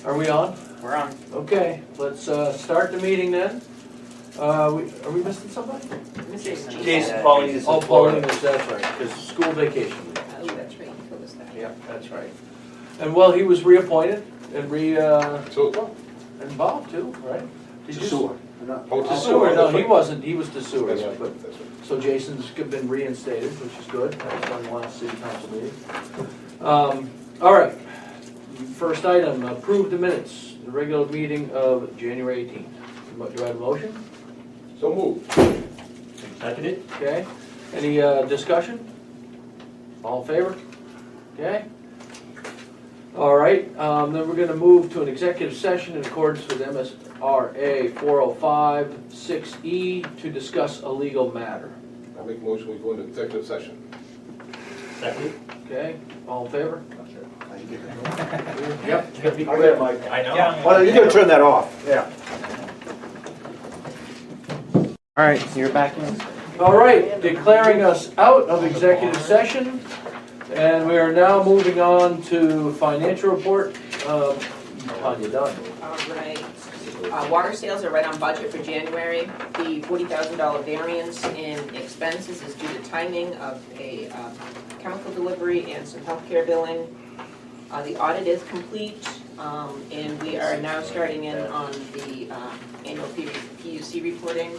Are we on? We're on. Okay, let's start the meeting then. Are we missing somebody? Jason Pauline is Oh, Pauline is, that's right, because school vacation week. Oh, that's right, you told us that. Yeah, that's right. And well, he was reappointed and So, and Bob too, right? Did to you- sewer. Oh, to sewer, no, he wasn't, he was to sewer, That's yeah, right, but, that's right. so Jason's been reinstated, which is good, that was on the last city council meeting. All right, first item, approve the minutes, the regular meeting of January 18th. Do I have a motion? So moved. Seconded? Okay, any discussion? All in favor? Okay. All right, then we're gonna move to an executive session in accordance with MSRA 405-6E to discuss a legal matter. I make a motion, we go into executive session. Seconded? Okay, all in favor? Yep. Yep. I know. Well, you gotta turn that off. Yeah. All right, so you're back in. All right, declaring us out of executive session, and we are now moving on to financial report. Tanya, done. All right. Water sales are right on budget for January. The $40,000 variance in expenses is due to timing of a chemical delivery and some healthcare billing. The audit is complete, and we are now starting in on the annual PUC reporting.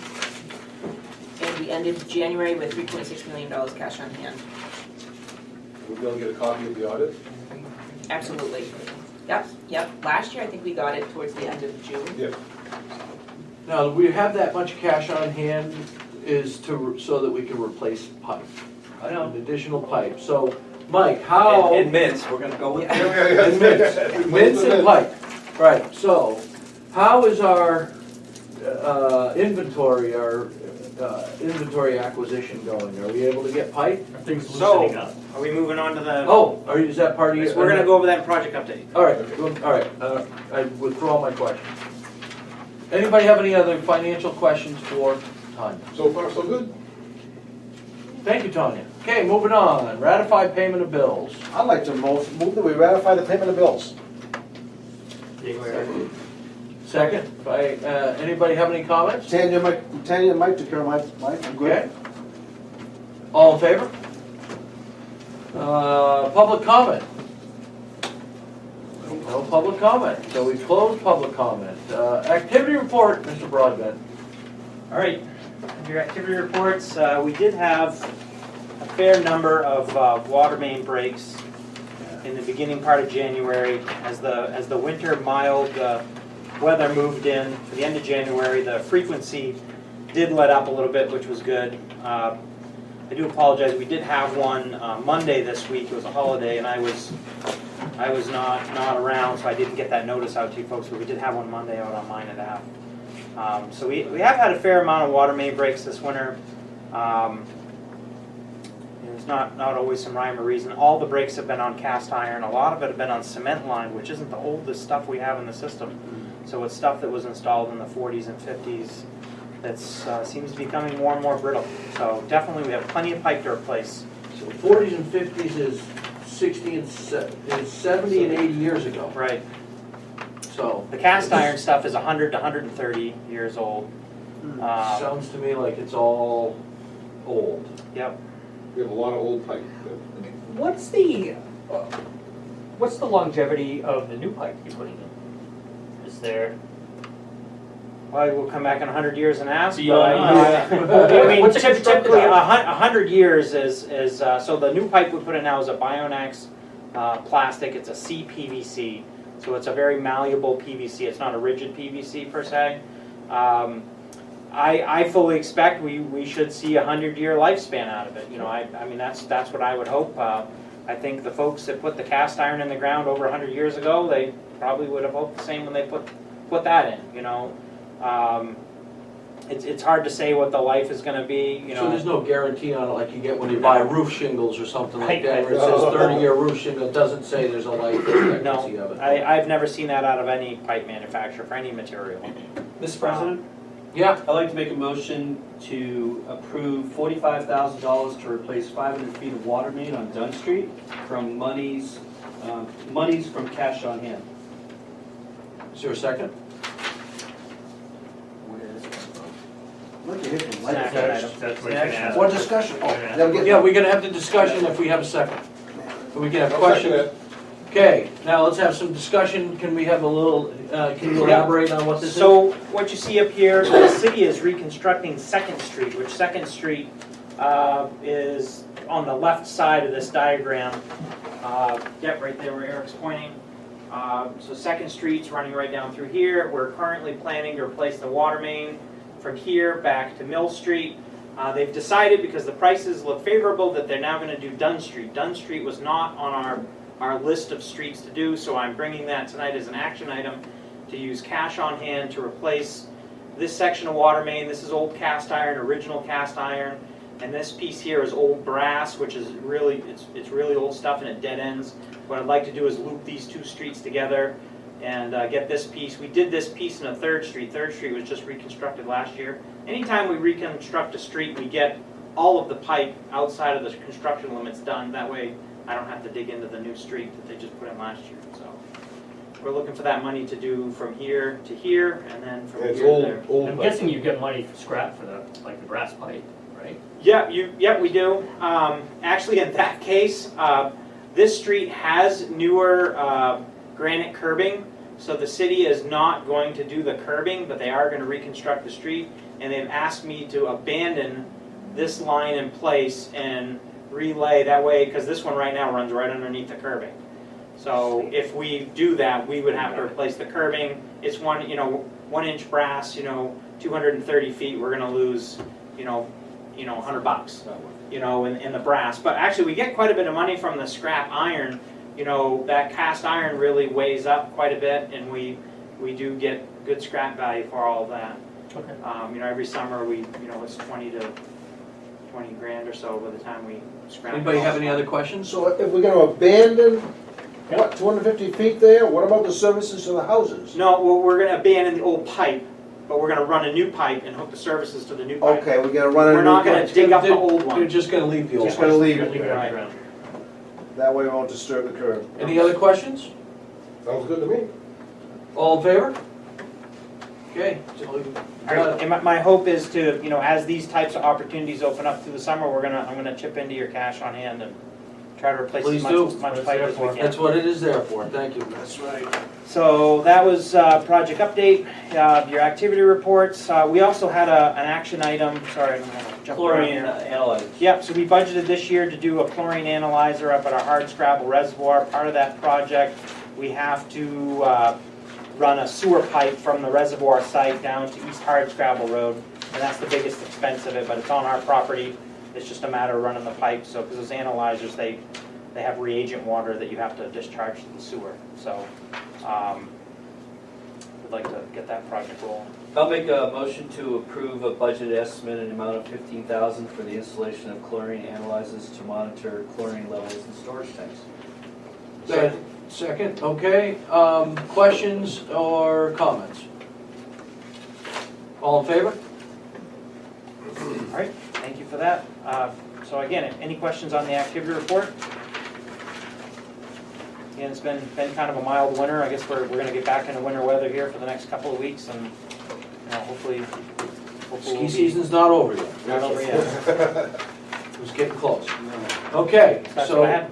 And we ended January with $3.6 million cash on hand. We'll be able to get a copy of the audit? Absolutely. Yep. Last year, I think we got it towards the end of June. Yep. Now, we have that much cash on hand is so that we can replace pipe. I know. An additional pipe. So, Mike, how? And mints, we're gonna go with that. And mints and pipe. Right, so how is our inventory acquisition going? Are we able to get pipe? Things So, loosening up. are we moving on to the? Oh, is that part of your? We're gonna go over that in project update. All right, I withdraw my question. Anybody have any other financial questions for Tanya? So far, so good? Thank you, Tanya. Okay, moving on. Ratify payment of bills. I'd like to move that we ratify the payment of bills. Second, anybody have any comments? Tanya and Mike took care of mine, I'm good. Okay. All in favor? Public comment? No public comment, so we close public comment. Activity report, Mr. Broadbent. All right, your activity reports, we did have a fair number of water main breaks in the beginning part of January. As the winter mild weather moved in for the end of January, the frequency did let up a little bit, which was good. I do apologize, we did have one Monday this week. It was a holiday and I was not around, so I didn't get that notice out to you folks, but we did have one Monday out on mine and a half. So we have had a fair amount of water main breaks this winter. There's not always some rhyme or reason. All the breaks have been on cast iron. A lot of it have been on cement line, which isn't the oldest stuff we have in the system. So it's stuff that was installed in the 40s and 50s that seems to be becoming more and more brittle. So definitely we have plenty of pipe to replace. So 40s and 50s is 60 and 70 and 80 years ago. Right. So The cast iron stuff is 100 to 130 years old. sounds to me like it's all old. Yep. We have a lot of old pipe. What's the longevity of the new pipe you're putting in? Is there? Well, we'll come back in 100 years and ask. But, Beyond. I mean, What's it typically constructed out? 100 years is so the new pipe we put in now is a Bionex plastic. It's a CPVC, so it's a very malleable PVC. It's not a rigid PVC per se. I fully expect we should see a 100-year lifespan out of it. You know, I mean that's what I would hope. I think the folks that put the cast iron in the ground over 100 years ago, they probably would have hoped the same when they put that in. You know. It's hard to say what the life is going to be, you know. So there's no guarantee on it like you get when you buy roof shingles or something like that, where it Right. says 30-year roof shingle, it doesn't say there's a life expectancy of it. I've never seen that out of any pipe manufacturer for any material. Mr. President, Yeah, I'd like to make a motion to approve $45,000 to replace 500 feet of water main on Dunn Street from monies from cash on hand. Is there a second? Look at him, Snack Mike. item. That's what you're gonna ask. What discussion? Oh, they'll get. Yeah, we're gonna have the discussion if we have a second. We can have I'll second questions. it. Okay, now let's have some discussion. Can we have a little, can you elaborate on what this is? So what you see up here, the city is reconstructing Second Street, which Second Street is on the left side of this diagram. Yep, right there where Eric's pointing. So Second Street's running right down through here. We're currently planning to replace the water main from here back to Mill Street. They've decided, because the prices look favorable, that they're now going to do Dunn Street. Dunn Street was not on our list of streets to do, so I'm bringing that tonight as an action item to use cash on hand to replace this section of water main. This is old cast iron, original cast iron, and this piece here is old brass, which is really, it's really old stuff and it dead ends. What I'd like to do is loop these two streets together and get this piece. We did this piece in a Third Street. Third Street was just reconstructed last year. Anytime we reconstruct a street, we get all of the pipe outside of the construction limits done. That way I don't have to dig into the new street that they just put in last year. So we're looking for that money to do from here to here, and then from It's here to old, there. old I'm pipe. guessing you get money for scrap for the, like the brass pipe, right? Yeah, we do. Actually, in that case, this street has newer granite curbing, so the city is not going to do the curbing, but they are going to reconstruct the street, and they've asked me to abandon this line in place and relay that way, because this one right now runs right underneath the curbing. So if we do that, we would have to replace the curbing. It's 1 inch brass, 230 feet. We're going to lose, $100, in the brass. But actually, we get quite a bit of money from the scrap iron. That cast iron really weighs up quite a bit, and we do get good scrap value for all of that. Okay. Every summer it's 20 grand or so by the time we scrap. Anybody have any other questions? So if we're gonna abandon, 250 feet there, what about the services to the houses? No, we're going to abandon the old pipe, but we're going to run a new pipe and hook the services to the new pipe. Okay, we're gonna run a new. We're not going to pipe. dig up the old They're one. just gonna leave the old Just one. gonna leave it. Leave it on the ground. That way we won't disturb the curb. Any other questions? Sounds good to me. All in favor? Okay. so All right, and my hope is to, as these types of opportunities open up through the summer, I'm gonna chip into your cash on hand and try to replace Please as do. much pipe as we can. That's what it is there for, thank you. That's right. So that was project update, your activity reports. We also had an action item, sorry, I'm gonna jump around Chlorine here. analyzers. Yep, so we budgeted this year to do a chlorine analyzer up at our hardscrabble reservoir. Part of that project, we have to run a sewer pipe from the reservoir site down to East Hardscrabble Road, and that's the biggest expense of it, but it's on our property. It's just a matter of running the pipe, so, because those analyzers, they have reagent water that you have to discharge to the sewer. So, we'd like to get that project rolling. I'll make a motion to approve a budget estimate in the amount of $15,000 for the installation of chlorine analyzers to monitor chlorine levels in storage tanks. Second, okay. Questions or comments? All in favor? All right, thank you for that. So again, any questions on the activity report? Again, it's been kind of a mild winter. I guess we're going to get back into winter weather here for the next couple of weeks, and hopefully Ski we'll be season's not over yet. not over yet. It was getting close. Okay, That's what I so, had.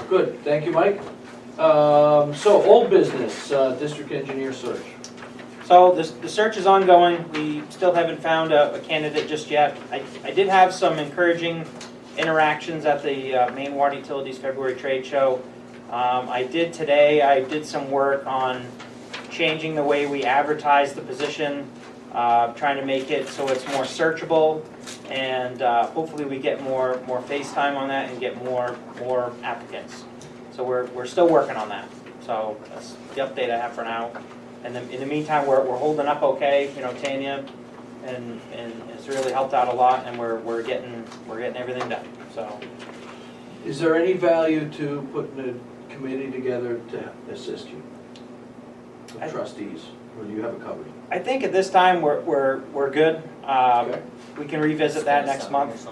good, thank you, Mike. So, old business, district engineer search. So the search is ongoing. We still haven't found a candidate just yet. I did have some encouraging interactions at the Maine Water Utilities February trade show. I did some work on changing the way we advertise the position, trying to make it so it's more searchable, and hopefully we get more face time on that and get more applicants. So we're still working on that. So that's the update I have for now. And then in the meantime, we're holding up okay. Tanya and it's really helped out a lot, and we're getting everything done. So Is there any value to putting a committee together to assist you? The trustees, or do you have it covered? I think at this time we're good. Okay. We can revisit that next month.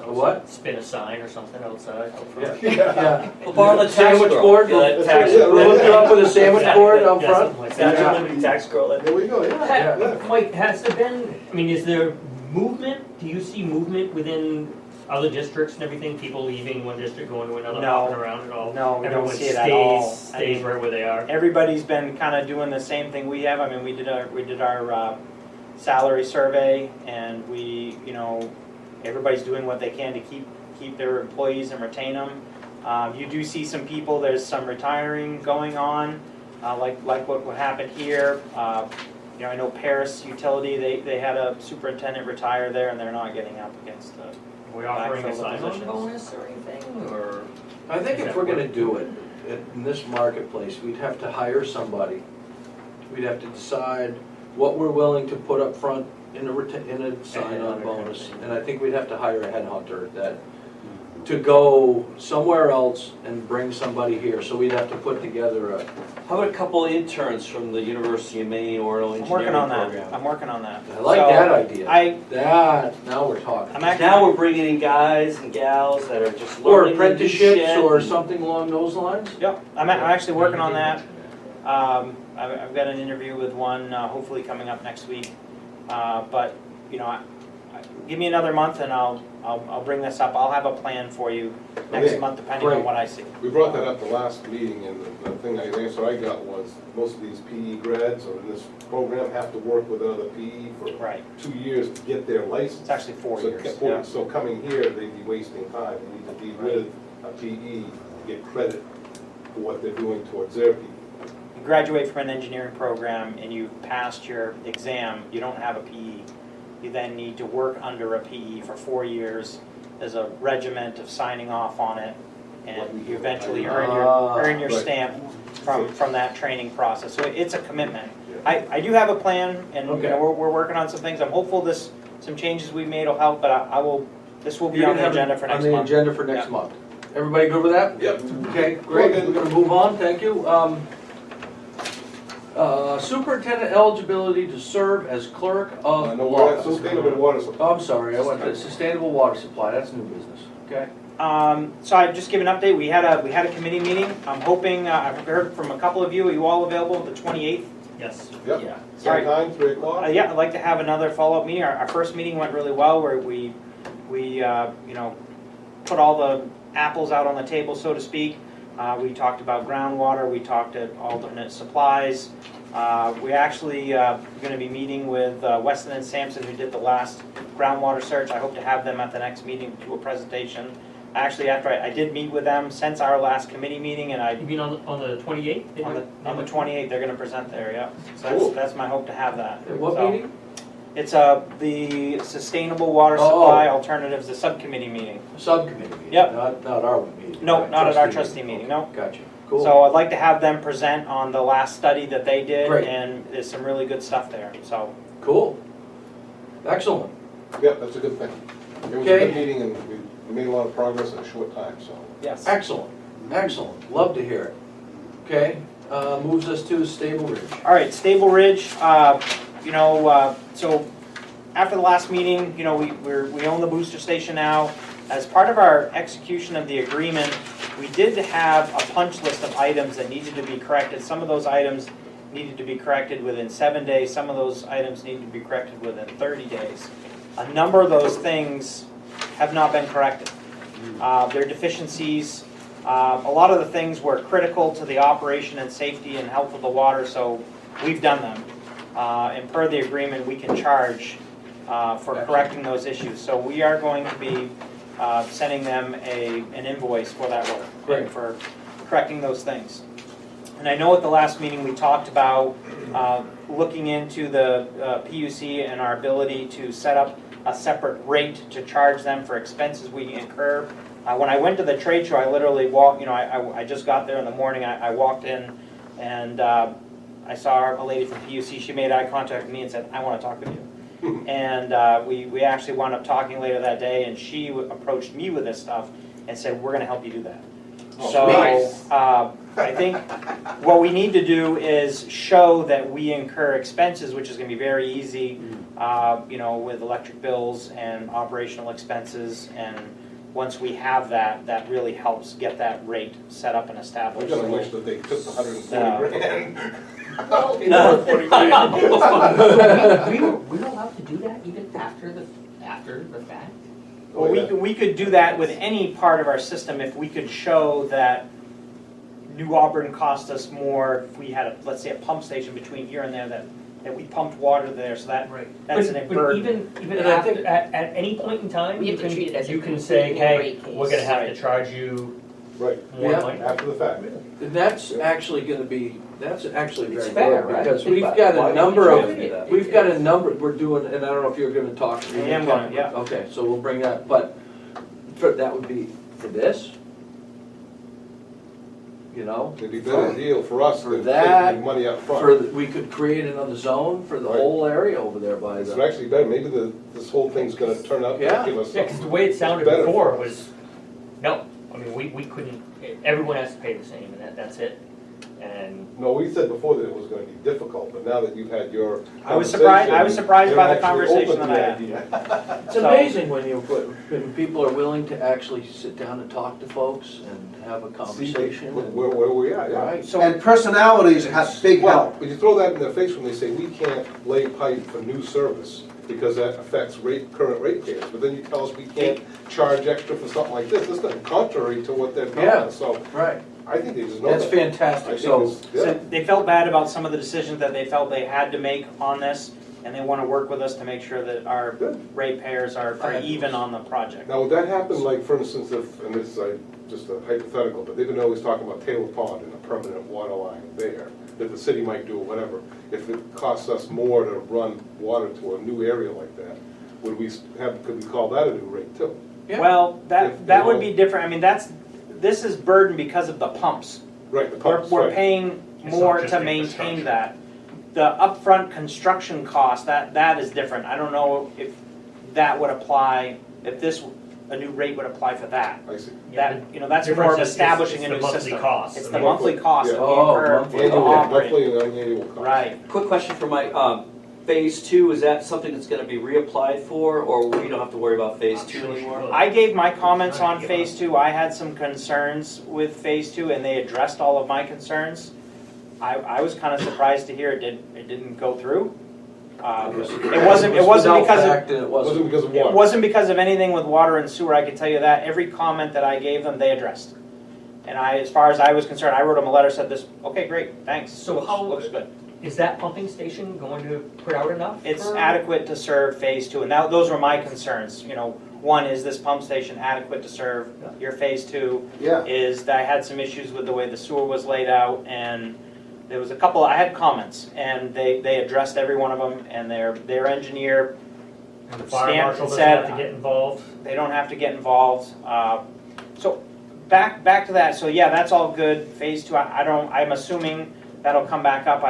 A what? Spin a sign or something outside. out front. Yeah. We'll borrow the tax Sandwich girl. board? Yeah, that We'll tax Yeah, girl. we'll hook you up with a sandwich board out Yeah, front? something like that. Yeah. Statue of tax girl. There we go, yeah. Yeah. Mike, has there been, I mean, is there movement? Do you see movement within other districts and everything? People leaving one district, going to another, No. hopping around at all? No, we don't Everyone see it at all. stays right where they are. Everybody's been kind of doing the same thing we have. I mean, we did our salary survey, and we, you know, everybody's doing what they can to keep their employees and retain them. You do see some people. There's some retiring going on, like what happened here. You know, I know Paris Utility. They had a superintendent retire there, and they're not getting up against the. Are we offering a backfill the sign-on positions. bonus or anything, or? I think if we're gonna do it in this marketplace, we'd have to hire somebody. We'd have to decide what we're willing to put up front in a sign-on bonus. And I think we'd have to hire a headhunter to go somewhere else and bring somebody here. So we'd have to put together a, How about a couple of interns from the University of Maine Oral I'm Engineering working on Program? that. I'm working on that. I like So, that idea. I- Now we're talking. I'm actually. Now we're bringing in guys and gals that are just Or learning the new apprenticeships shit or and- something along those lines? Yep, I'm actually working on that. I've got an interview with one, hopefully coming up next week. But, you know, give me another month and I'll bring this up. I'll have a plan for you next Okay, month, depending on great. what I see. We brought that up the last meeting, and the answer I got was, most of these PE grads or in this program have to work with another PE for Right, 2 years to get their license. it's actually 4 So years. ca- So coming here, they'd be wasting time. They need to be with a PE to get credit for what they're doing towards their PE. You graduate from an engineering program and you've passed your exam, you don't have a PE. You then need to work under a PE for 4 years. There's a regiment of signing off on it, and you earn your Right. stamp from that training process. So it's a commitment. I do have a plan, and you Okay. know, we're working on some things. I'm hopeful some changes we made will help, but this will be You're on gonna the have it agenda for next On the month. agenda for next Yeah. month. Everybody good with that? Yep. Okay, great, Okay. we're gonna move on, thank you. Superintendent eligibility to serve as clerk of No, law. we're at sustainable water supply. Oh, I'm sorry, I went to sustainable water supply, that's new business, okay? So I just give an update. We had a committee meeting. I'm hoping I've heard from a couple of you. Are you all available the 28th? Yes. Yep, Yeah. same time, 3 o'clock. Yeah, I'd like to have another follow-up meeting. Our first meeting went really well, where we you know, put all the apples out on the table, so to speak. We talked about groundwater. We talked at alternate supplies. We actually going to be meeting with Weston and Sampson, who did the last groundwater search. I hope to have them at the next meeting to do a presentation. Actually, after I did meet with them since our last committee meeting, and You mean on the 28th? on the 28th, they're going to present there, yeah. So Cool. that's my hope to have that. At what So, meeting? It's the Sustainable Water Oh. Supply Alternatives, the subcommittee meeting. Subcommittee meeting? Yep. Not our meeting? No, not at our Trustee trustee meeting, no. Gotcha, cool. So I'd like to have them present on the last study that they did, Great. and there's some really good stuff there, so. Cool. Excellent. Yep, that's a good thing. It was a Okay. good meeting, and we made a lot of progress in a short time, so. Yes. Excellent, excellent, love to hear it. Okay, moves us to Stable Ridge. All right, Stable Ridge, you know, so after the last meeting, you know, we own the booster station now. As part of our execution of the agreement, we did have a punch list of items that needed to be corrected. Some of those items needed to be corrected within 7 days. Some of those items needed to be corrected within 30 days. A number of those things have not been corrected. There are deficiencies. A lot of the things were critical to the operation and safety and health of the water, so we've done them. And per the agreement, we can charge for correcting those issues. So we are going to be sending them an invoice for that work, Great. for correcting those things. And I know at the last meeting, we talked about looking into the PUC and our ability to set up a separate rate to charge them for expenses we incur. When I went to the trade show, I literally walked, you know, I just got there in the morning, I walked in, and I saw a lady from PUC. She made eye contact with me and said, "I want to talk with you." And we actually wound up talking later that day, and she approached me with this stuff and said, "We're going to help you do that." So, Nice. I think what we need to do is show that we incur expenses, which is gonna be very easy, you know, with electric bills and operational expenses. And once we have that, that really helps get that rate set up and I established. gotta wish that they took the 140 grand. Well, You know, 40 grand. We were allowed to do that even after the fact? Well, we could do that with any part of our system if we could show that New Auburn cost us more if we had, let's say, a pump station between here and there that we pumped water there, so that's an But burden. even And I after, think- at any point in time, We you have to treat it as a can say, complete hey, rate case. we're gonna have to Right. charge you Right, more Yeah. money. after the fact. And that's actually gonna be, that's actually It's very fair, good, right? because Think we've about got it. Why a would number you of, try to do that? we've got a number, we're doing, and I don't know if you're gonna talk. I am gonna, yeah. Okay, so we'll bring that, but that would be for this? You know? It'd be a better deal for us For than that, taking money up front. For, we could create another zone for the Right. whole area over there by It's the, actually better, maybe this whole thing's gonna turn out to Yeah. give us Yeah, because the something. way it sounded better before for us. was, no, I mean, we couldn't, everyone has to pay the same, and that's it. And No, we said before that it was gonna be difficult, but now that you've had your I was surprised by conversation, the they're actually conversation open that to I the had. idea. it's amazing when people are willing to actually sit down and talk to folks and have a See conversation. and- where we are, yeah. Right. So, And personalities have big Well, help. when you throw that in their face when they say, we can't lay pipe for new service because that affects current ratepayers, but then you tell us we can't charge extra for something like this, that's not contrary to what they're Yeah. telling us, so Right, I think they just know that's that. I fantastic, think so, it's- yeah. so they felt bad about some of the decisions that they felt they had to make on this, and they want to work with us to make sure that our Good. ratepayers are even on the project. Now, would that happen, like, for instance, if, and this is just a hypothetical, but they've been always talking about Taylor Pond and a permanent water line there, that the city might do or whatever. If it costs us more to run water to a new area like that, could we call that a new rate too? yeah. Well, If that they would don't- be different, I mean, this is burdened because of the pumps. Right, the pumps, We're right. paying It's more not just to infrastructure. maintain that. The upfront construction cost, that is different. I don't know if that would apply, if a new rate would apply for that. I see. Yeah, That, that's the more of difference is establishing it's a the new monthly system. cost. It's I the mean, monthly cost that we Oh, incur monthly. to Annual, operate. monthly and annual cost. Right. Quick question for Mike, phase two, is that something that's gonna be reapplied for, or we don't have to worry about phase two anymore? I gave my comments on phase two. I had some concerns with phase two, and they addressed all of my concerns. I was kind of surprised to hear it didn't go through. It wasn't without because of, fact and it It wasn't wasn't. because of it water. wasn't because of anything with water and sewer, I can tell you that. Every comment that I gave them, they addressed. And as far as I was concerned, I wrote them a letter, said this, okay, great, thanks. So Looks- how- Looks good. Is that pumping station going to put out enough? It's for- adequate to serve phase two, and those were my concerns. One, is this pump station adequate to serve your phase two? Yeah. Is that I had some issues with the way the sewer was laid out, and there was a couple, I had comments, and they addressed every one of them, and their engineer, And the fire Stan marshal doesn't said- have to get involved? they don't have to get involved. So, back to that, so yeah, that's all good. Phase two, I'm assuming that'll come back up.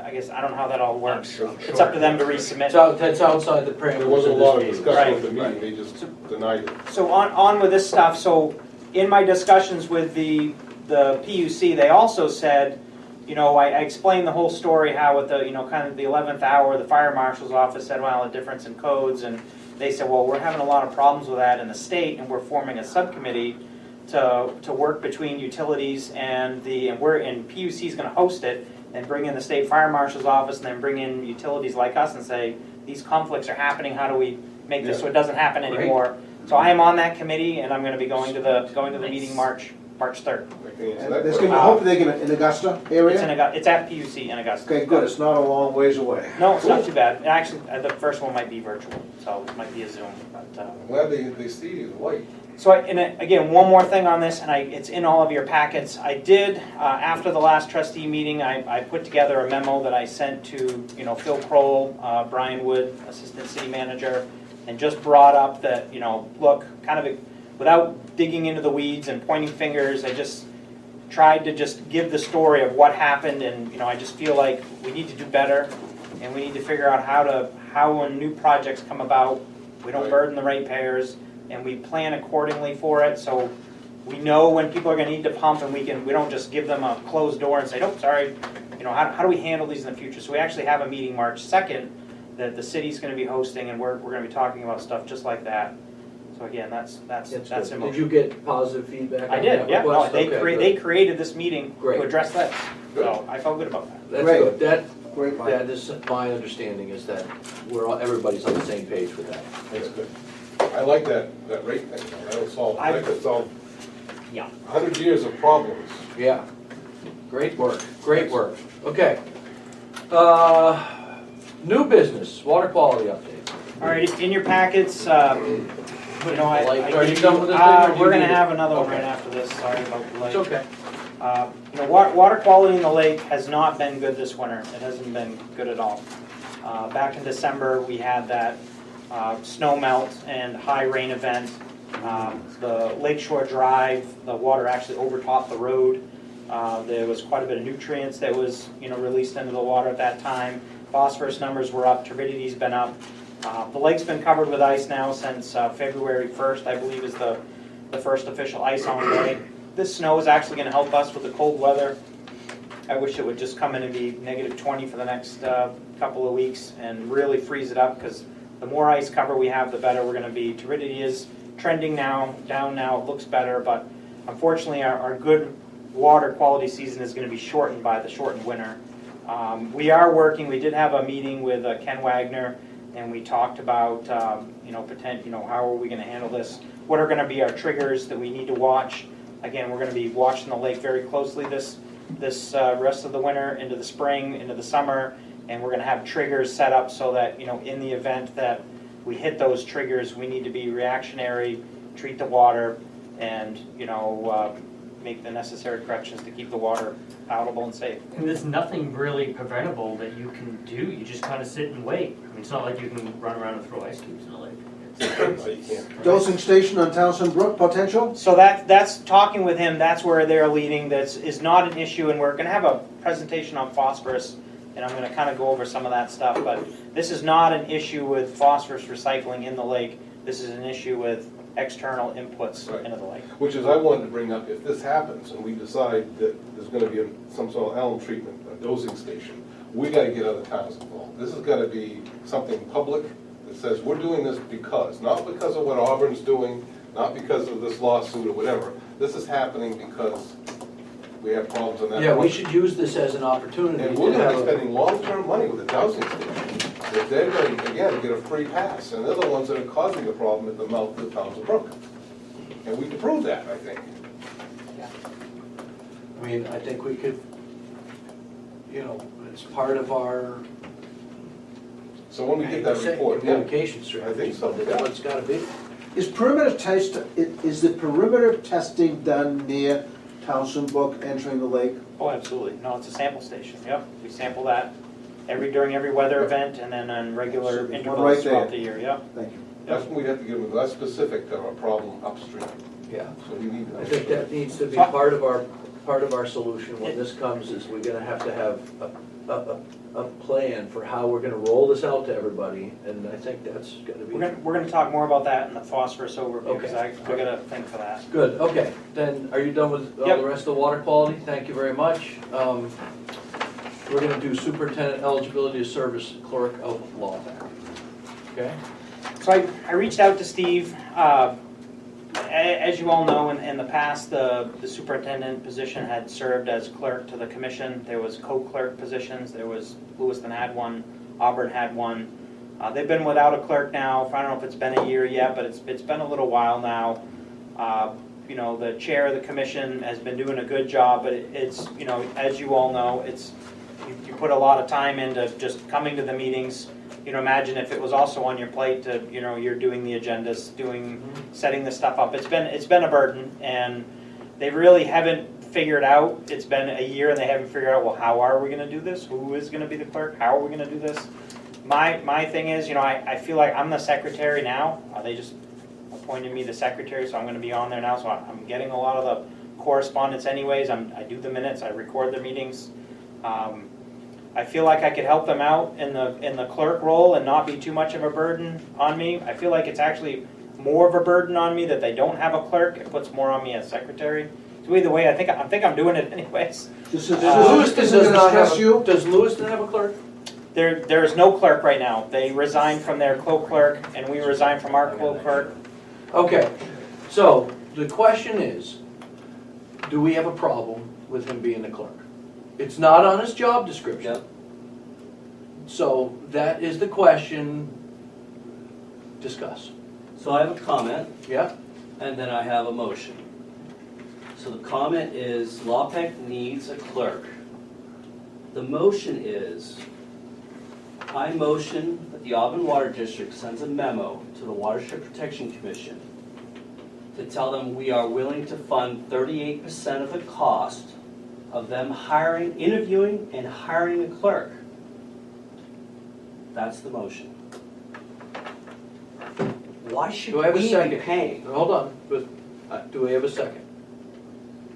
I guess, I don't know how that all works. Sure. It's up to them to resubmit. That's outside the There parameters wasn't a of lot of this meeting. discussion at the Right. meeting, they just denied it. So on with this stuff, so in my discussions with the PUC, they also said, I explained the whole story, how at the, kind of the 11th hour, the fire marshal's office said, well, a difference in codes, and they said, well, we're having a lot of problems with that in the state, and we're forming a subcommittee to work between utilities and PUC's gonna host it, and bring in the state fire marshal's office, and then bring in utilities like us and say, these conflicts are happening, how do we make this so it doesn't happen anymore? So I am on that committee, and I'm gonna be going to the meeting March 3rd. I can answer And that there's question. gonna, hopefully they're gonna, in Augusta area? It's at PUC in Augusta. Okay, good, it's not a long ways away. No, it's not too bad. Actually, the first one might be virtual, so it might be a Zoom. But, I'm glad they see you, the light. So, again, one more thing on this, and it's in all of your packets. I did, after the last trustee meeting, I put together a memo that I sent to, Phil Kroll, Brian Wood, Assistant City Manager, and just brought up that, look, kind of without digging into the weeds and pointing fingers, I just tried to just give the story of what happened, and, I just feel like we need to do better, and we need to figure out how when new projects come about, we don't Right. burden the ratepayers, and we plan accordingly for it. So we know when people are gonna need to pump, and we don't just give them a closed door and say, nope, sorry. You know, how do we handle these in the future? So we actually have a meeting March 2nd that the city's gonna be hosting, and we're gonna be talking about stuff just like that. So again, that's in Did motion. you get positive feedback? I on did, that yeah. No, request? they Okay, they created this meeting Great. to address that. Good. So I felt good about that. That's Great. good. Great, Mike. That is, my understanding is that everybody's on the same page with that. That's good. I like that rate thing, though. That'll solve, that could solve Yeah. 100 years of problems. Yeah. Great work, great work. Okay. New business, water quality update. All right, in your packets, you know, Are you done with this thing, or do you we're gonna need it? have another one Okay. right after this, sorry about the It's late. okay. You know, water quality in the lake has not been good this winter. It hasn't been good at all. Back in December, we had that snow melt and high rain event. The Lakeshore Drive, the water actually overtopped the road. There was quite a bit of nutrients that was, you know, released into the water at that time. Phosphorus numbers were up, turbidity's been up. The lake's been covered with ice now since February 1st, I believe is the first official ice on the lake. This snow is actually going to help us with the cold weather. I wish it would just come in and be -20 for the next couple of weeks and really freeze it up, because the more ice cover we have, the better we're going to be. Turbidity is trending now, down now, it looks better, but unfortunately our good water quality season is going to be shortened by the shortened winter. We are working, we did have a meeting with Ken Wagner, and we talked about you know, how are we going to handle this? What are going to be our triggers that we need to watch? Again, we're going to be watching the lake very closely this rest of the winter, into the spring, into the summer, and we're going to have triggers set up so that, you know, in the event that we hit those triggers, we need to be reactionary, treat the water, and, you know, make the necessary corrections to keep the water potable and safe. And there's nothing really preventable that you can do, you just kind of sit and wait. I mean, it's not like you can run around and throw ice cubes in the lake. No, you can't. Dosing station on Townsend Brook potential? So that's talking with him, that's where they're leading, that is not an issue, and we're going to have a presentation on phosphorus, and I'm going to kind of go over some of that stuff, but this is not an issue with phosphorus recycling in the lake, this is an issue with external inputs Right. into the lake. Which is, I wanted to bring up, if this happens and we decide that there's gonna be some sort of alum treatment, a dosing station, we gotta get other towns involved. This has gotta be something public that says, we're doing this because, not because of what Auburn's doing, not because of this lawsuit or whatever. This is happening because we have problems on that. Yeah, we point. should use this as an opportunity And to we're gonna have be a, spending long-term money with the dowsing station. If they're going to, again, get a free pass, and they're the ones that are causing the problem at the mouth of the Townsend Brook. And we can prove that, I think. I mean, I think we could, you know, it's part of our So when we get that report, yeah, communication strategy. I think so, That's yeah. what it's gotta be. Is the perimeter testing done near Townsend Brook entering the lake? Oh, absolutely, no, it's a sample station, yep, we sample that during every weather event, and then on regular So there's one intervals right throughout there. the year, yep. Thank you. That's when we have to give them, that's specific to our problem upstream. Yeah. So we need I think that needs to be So- part of our solution when this comes, is we're gonna have to have a plan for how we're gonna roll this out to everybody, and I think that's gonna be. We're gonna talk more about that in the phosphorus overview, because Okay. I gotta think for that. Good, okay, then, are you done with all Yep. the rest of the water quality? Thank you very much. We're gonna do superintendent eligibility to service clerk of law. Okay? So I reached out to Steve. As you all know, in the past, the superintendent position had served as clerk to the commission. There was co-clerk positions. There was, Lewiston had one, Auburn had one. They've been without a clerk now. I don't know if it's been a year yet, but it's been a little while now. You know, the chair of the commission has been doing a good job, but it's, you know, as you all know, it's, you put a lot of time into just coming to the meetings. You know, imagine if it was also on your plate to, you know, you're doing the agendas, setting the stuff up. It's been a burden, and they really haven't figured out. It's been a year, and they haven't figured out, well, how are we going to do this? Who is going to be the clerk? How are we going to do this? My thing is, you know, I feel like I'm the secretary now. They just appointed me the secretary, so I'm going to be on there now. So I'm getting a lot of the correspondence anyways. I do the minutes. I record the meetings. I feel like I could help them out in the clerk role and not be too much of a burden on me. I feel like it's actually more of a burden on me that they don't have a clerk. It puts more on me as secretary. So either way, I think I'm doing it anyways. This is, Lewiston this is does gonna not have, stress you? does Lewiston have a clerk? There is no clerk right now. They resigned from their co-clerk, and we resigned from our co-clerk. Okay, so the question is, do we have a problem with him being the clerk? It's not on his job description. Yep. So that is the question. Discuss. So I have a comment, Yeah? and then I have a motion. So the comment is, LawPEC needs a clerk. The motion is, I motion that the Auburn Water District sends a memo to the Watershed Protection Commission to tell them we are willing to fund 38% of the cost of them interviewing and hiring a clerk. That's the motion. Why should Do I have a we be second? paying? Hold on, but, do we have a second?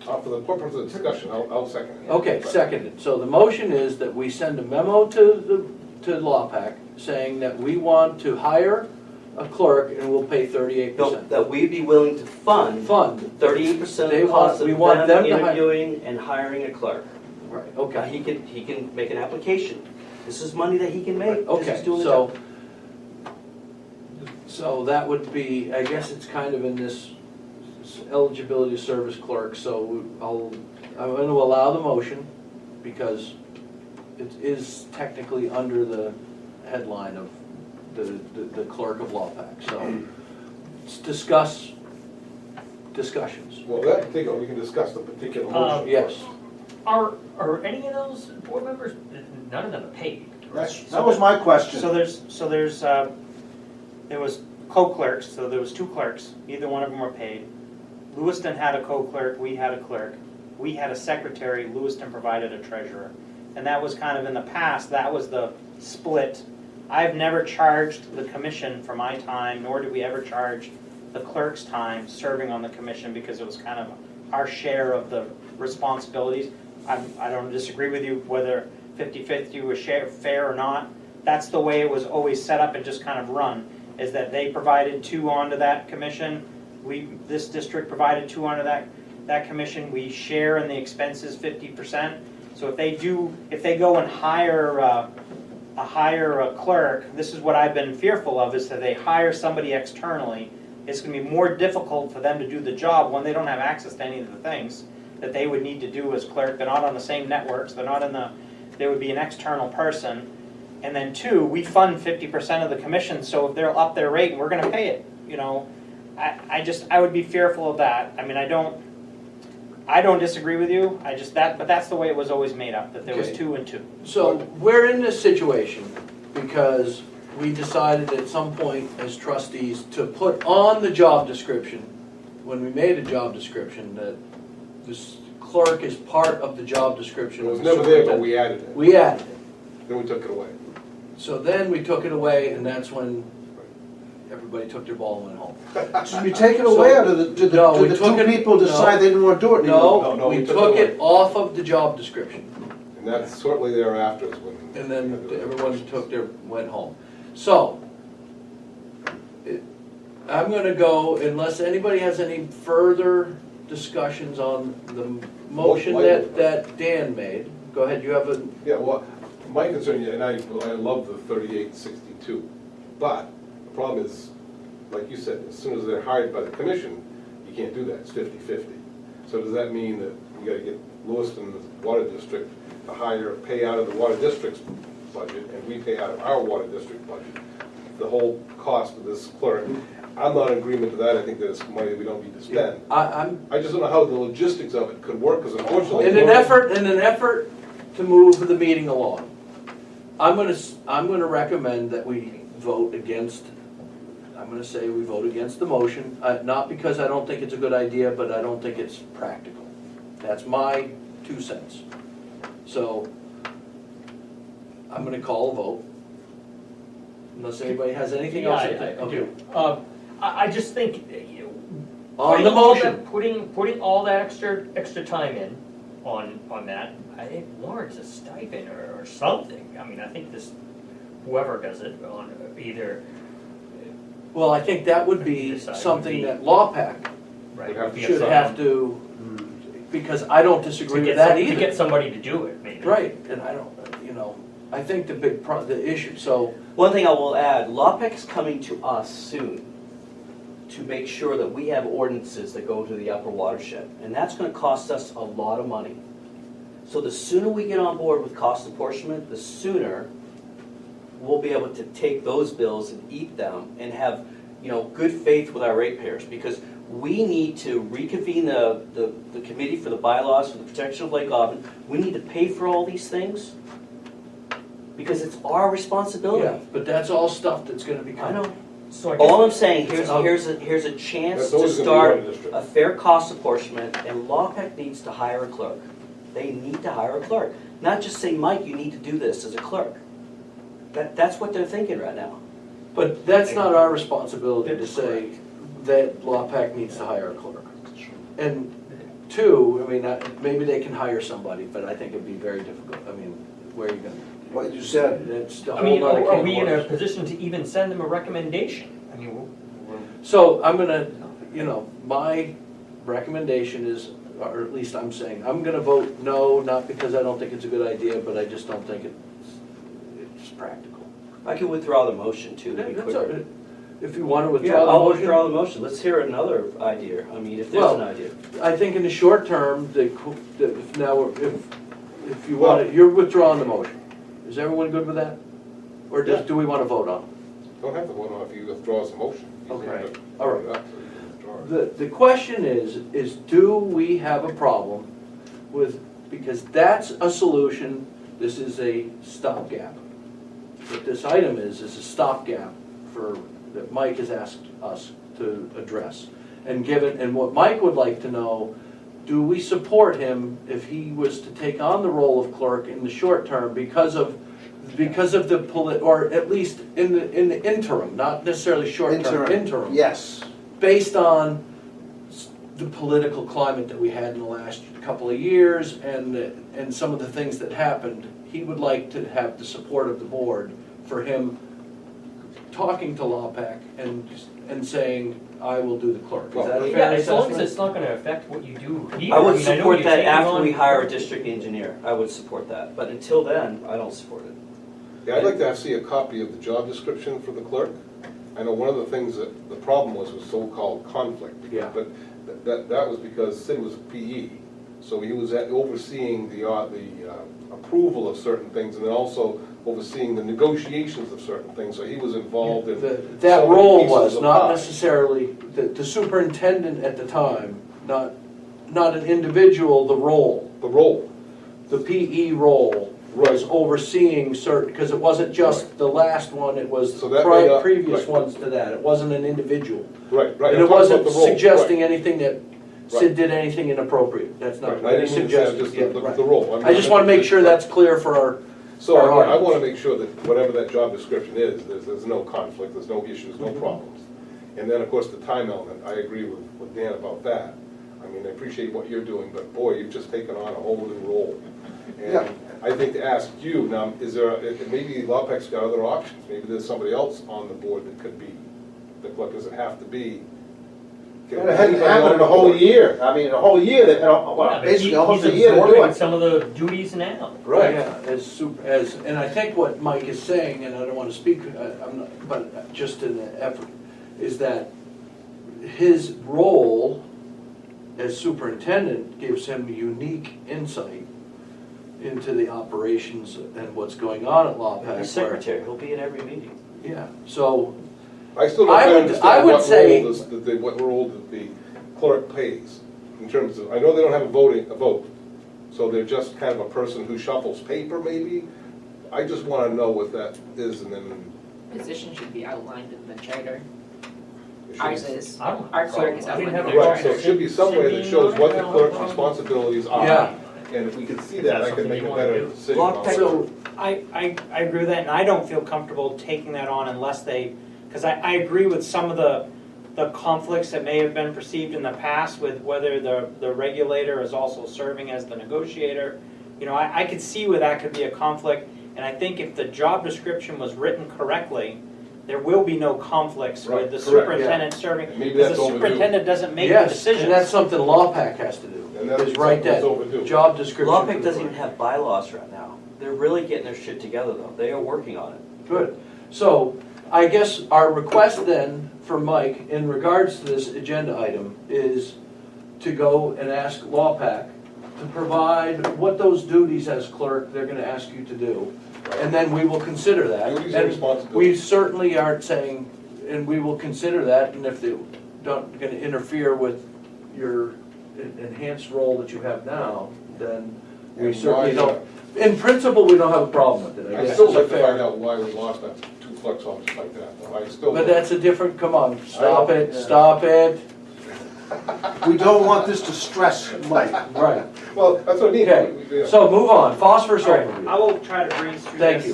For the purpose of discussion, I'll second it. Okay, seconded. So the motion is that we send a memo to LawPAC saying that we want to hire a clerk and we'll pay 38%. That we'd be willing to fund Fund. 38% of They the cost want- we of want them them to hire- interviewing and hiring a clerk. Right, Now, okay. he can make an application. This is money that he can make. Okay, This is doing the so, job. so that would be, I guess it's kind of in this eligibility service clerk, so I'm going to allow the motion because it is technically under the headline of the clerk of LawPAC. So let's discussions. Well, that particular, we can discuss the particular motion. Yes. Are any of those board members, none of them are paid? That was my question. So there was co-clerks, so there was two clerks. Neither one of them were paid. Lewiston had a co-clerk, we had a clerk. We had a secretary, Lewiston provided a treasurer. And that was kind of in the past, that was the split. I've never charged the commission for my time, nor did we ever charge the clerk's time serving on the commission because it was kind of our share of the responsibilities. I don't disagree with you whether 50-50 was fair or not. That's the way it was always set up and just kind of run, is that they provided two onto that commission. This district provided two onto that commission. We share in the expenses 50%. So if they go and hire a clerk, this is what I've been fearful of, is that they hire somebody externally. It's going to be more difficult for them to do the job when they don't have access to any of the things that they would need to do as clerk. They're not on the same networks. They would be an external person. And then two, we fund 50% of the commission, so if they're up their rate, we're going to pay it. You know, I would be fearful of that. I mean, I don't disagree with you. But that's the way it was always made up, that there was Okay. 2 and 2. So we're in this situation because we decided at some point as trustees to put on the job description, when we made a job description, that this clerk is part of the job description. It was of the never there, but superintendent. we added it. We added it. Then we took it away. So then we took it away, and that's when everybody took their ball and went home. Should we take it away, or did the No, we two took it- people decide they didn't want to do it anymore? No, we we took took it it off of the job description. And that's shortly thereafter is when. And then everyone went home. So, I'm gonna go, unless anybody has any further discussions on the motion that Dan made. Go ahead, you have a, Yeah, well, my concern, and I love the 3862, but the problem is, like you said, as soon as they're hired by the commission, you can't do that, it's 50-50. So does that mean that you gotta get Lewiston's water district to pay out of the water district's budget, and we pay out of our water district budget, the whole cost of this clerk? I'm not in agreement to that, I think that it's money we don't need to spend. I'm, I just don't know how the logistics of it could work, because unfortunately. in an effort to move the meeting along, I'm gonna recommend that we vote against, I'm gonna say we vote against the motion, not because I don't think it's a good idea, but I don't think it's practical. That's my 2 cents. So, I'm gonna call a vote. Unless anybody has anything else to think. I Okay. do. I just think, On the motion. putting all that extra time in on that, I think warrants a stipend or something. I mean, I think whoever does it on either Well, I think that would be Decide would something be- that LawPAC Right. Would have would be should a have problem. to, because I don't disagree To with get that some- To either. get somebody to do it, maybe. Right, and I don't, I think the issue, so, One thing I will add, LAPEC is coming to us soon to make sure that we have ordinances that go to the upper watershed. And that's gonna cost us a lot of money. So the sooner we get on board with cost apportionment, the sooner we'll be able to take those bills and eat them and have, good faith with our ratepayers. Because we need to reconvene the committee for the bylaws for the protection of Lake Auburn. We need to pay for all these things because it's our responsibility. yeah, but that's all stuff that's gonna be I coming. know. So I All I'm guess, saying, here's a chance That's to always gonna be start one district. a fair cost apportionment, and LawPEC needs to hire a clerk. They need to hire a clerk. Not just say, Mike, you need to do this as a clerk. That's what they're thinking right now. But that's not our responsibility to say that LawPAC needs to hire a clerk. And two, maybe they can hire somebody, but I think it'd be very difficult. Where are you gonna? What you said. It's a I whole mean, nother are can of we in a worms. position to even send them a recommendation? I mean, So I'm gonna, my recommendation is, or at least I'm saying, I'm gonna vote no, not because I don't think it's a good idea, but I just don't think it's practical. I can withdraw the motion too, to be That's all quicker. right. If you wanna Yeah, withdraw the I'll motion. withdraw the motion. Let's hear another idea. If there's Well, an idea. I think in the short term, if you want it, you're withdrawing the motion. Is everyone good with that? Or Yeah. do we wanna vote on Don't have to vote on it if you withdraw the motion. You Okay. can All right. withdraw it. it? The question is do we have a problem with, because that's a solution, this is a stopgap. What this item is a stopgap that Mike has asked us to address. And what Mike would like to know, do we support him if he was to take on the role of clerk in the short term because of the or at least in the interim, not necessarily short term, interim. Yes. Based on the political climate that we had in the last couple of years and some of the things that happened, he would like to have the support of the board for him talking to LawPAC and saying, I will do the clerk. Is that a yeah, fair as long as assessment? it's not gonna affect what you do here. I would mean, know support you're that taking after on- we hire a district engineer. I would support that. But until then, I don't support it. Yeah, I'd like to see a copy of the job description for the clerk. I know one of the things that the problem was so-called conflict. Yeah. But that was because Sid was a PE, so he was overseeing the approval of certain things and then also overseeing the negotiations of certain things, so he was involved in. That so many role pieces was of not pie. necessarily, the superintendent at the time, not an individual, the role. The role. The PE role was Right. overseeing certain, because it wasn't just the last one, it was So that may not- previous right. ones to that. It wasn't an individual. Right, right. And I'm it talking wasn't about the role, suggesting right. anything that Sid did anything inappropriate. That's not Right. what I he didn't mean to say suggested. just Yeah, the right. role. I just want to make sure that's clear for our, So our I audience. want to make sure that whatever that job description is, there's no conflict, there's no issues, no problems. And then, of course, the time element, I agree with Dan about that. I mean, I appreciate what you're doing, but boy, you've just taken on a whole new role. Yeah. And I think to ask you, now, is there, maybe LawPEC's got other options, maybe there's somebody else on the board that could be the clerk, does it have to be? And it hasn't happened in a whole year. I mean, a whole year, Yeah, well, but basically almost a he's year to do absorbing it. some of the duties now. Right. Yeah, and I think what Mike is saying, and I don't want to speak, but just in the effort, is that his role as superintendent gives him unique insight into the operations and what's going on at LawPAC. He's secretary. He'll be at every meeting. Yeah, so, I still don't I quite would understand say- what role that the clerk plays in terms of, I know they don't have a vote, so they're just kind of a person who shuffles paper maybe. I just want to know what that is and then. Position should be outlined in the charter. it should Ours be- is. I don't have a Our clerk problem. is I didn't outlined have in a the Right, so charter. it should be some way that shows what the clerk's responsibilities are. Yeah. And if we could see If that, that's I could something make you a wanna better do. decision. on LawPEC- it. so, I agree with that, and I don't feel comfortable taking that on unless they, because I agree with some of the conflicts that may have been perceived in the past with whether the regulator is also serving as the negotiator. You know, I could see where that could be a conflict, and I think if the job description was written correctly, there will be no conflicts Right, with the correct, superintendent serving, And maybe because that's the overdue. superintendent doesn't make the Yes, decisions. and that's something LawPac has to do, And that's is write something that's that overdue. job description. for LawPIC the doesn't even clerk. have bylaws right now. They're really getting their shit together though. They are working on it. Good. So I guess our request then for Mike in regards to this agenda item is to go and ask LawPac to provide what those duties as clerk they're gonna ask you to do. And then we will consider that. Duties and And responsibilities. we certainly aren't saying, and we will consider that, and if they don't, gonna interfere with your enhanced role that you have now, then we And certainly why don't. In principle, we don't have a problem with it, I I'd guess still is a like to fair. find out why we lost that 2 clerks offices like that, though. I still. But that's a different, come on, stop I know, it, stop it. We don't want this to stress Mike. Right, Well, that's what I mean. okay, Yeah. so move on, phosphorus All right, I overview. will try to breeze through this. Thank you,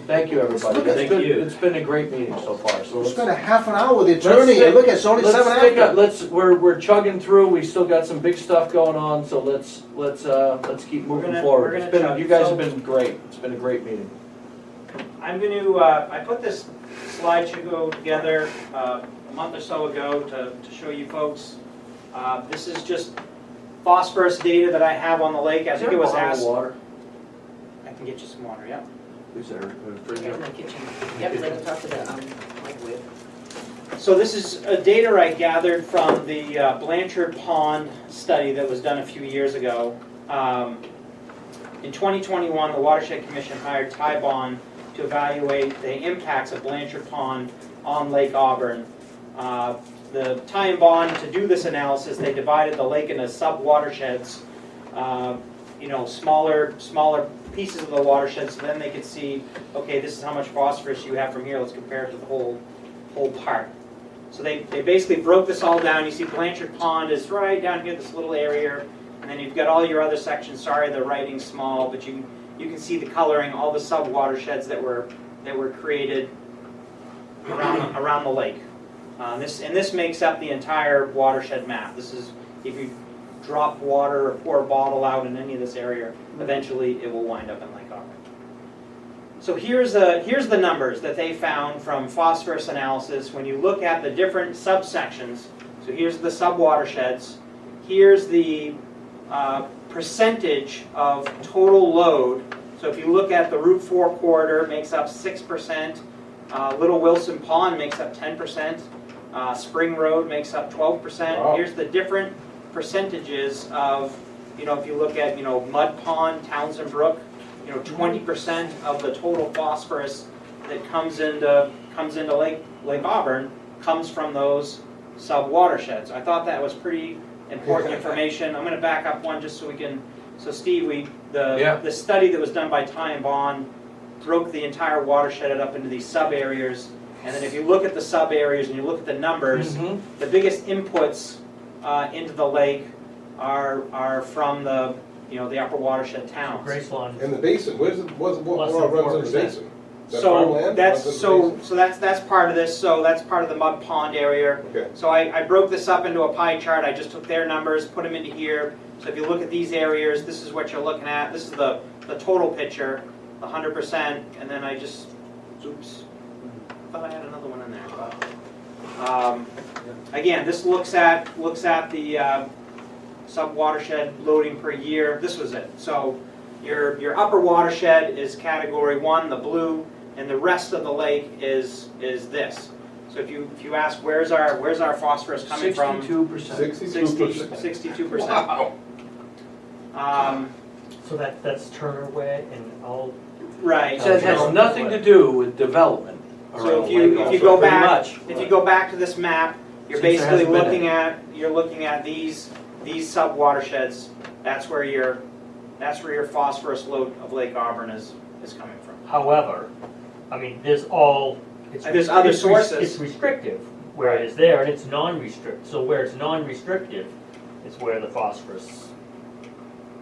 thank you, everybody. Look at- It's Thank been- you. It's been a great meeting so far, so We let's. spent a half an hour with the let's attorney, stick- and look, it's only let's 7 stick up- after. we're chugging through, we still got some big stuff going on, so let's keep We're moving gonna- forward. we're It's gonna been, chug. you guys So- have been great, it's been a great meeting. I'm going to, I put this slideshow together a month or so ago to show you folks. This is just phosphorus data that I have on the lake. I Is think there it a was bottle of asked. water? I can get you some water, yeah. Is there a fridge? Yeah, in the kitchen. Yep, right on top of the microwave. So this is data I gathered from the Blanchard Pond study that was done a few years ago. In 2021, the Watershed Commission hired Ty Bond to evaluate the impacts of Blanchard Pond on Lake Auburn. The Ty and Bond, to do this analysis, they divided the lake into sub-watersheds, smaller pieces of the watershed, so then they could see, okay, this is how much phosphorus you have from here, let's compare it to the whole part. So they basically broke this all down. You see Blanchard Pond is right down here, this little area, and then you've got all your other sections. Sorry, the writing's small, but you can see the coloring, all the sub-watersheds that were created around the lake. This makes up the entire watershed map. This is, if you drop water or pour a bottle out in any of this area, eventually it will wind up in Lake Auburn. So here's the numbers that they found from phosphorus analysis. When you look at the different subsections, so here's the sub-watersheds, here's the percentage of total load. So if you look at the Route 4 corridor, it makes up 6%. Little Wilson Pond makes up 10%. Spring Road makes up 12%. Wow. Here's the different percentages of, if you look at, Mud Pond, Townsend Brook, 20% of the total phosphorus that comes into Lake Auburn comes from those sub-watersheds. I thought that was pretty important information. I'm going to back up one just so we can. So Steve, the study that was done by Ty and Bond broke the entire watershed up into these sub-areas. And then if you look at the sub-areas and you look at the numbers, the biggest inputs into the lake are from the upper watershed towns. Gracelawn. And the basin, what Less than runs in the 4%. basin? Is that So farmland? that's Runs in the basin? that's part of this. So that's part of the Mud Pond area. Okay. So I broke this up into a pie chart. I just took their numbers, put them into here. So if you look at these areas, this is what you're looking at. This is the total picture, the 100%, and then I just, oops, I thought I had another one in there. But again, this looks at the sub-watershed loading per year. This was it. So your upper watershed is category 1, the blue, and the rest of the lake is this. So if you ask where's our phosphorus coming from? 62%. 62%. 62%. Wow. So that's Turner Way and all. Right. So it has nothing to do with development. So around if you Lake go Auburn. back, much. if you go back to this map, you're Since there basically hasn't been looking at these sub watersheds. That's where your phosphorus load of Lake Auburn is coming from. However, I mean, there's other sources. It's restrictive where it is there, and it's non-restricted. So where it's non-restrictive is where the phosphorus.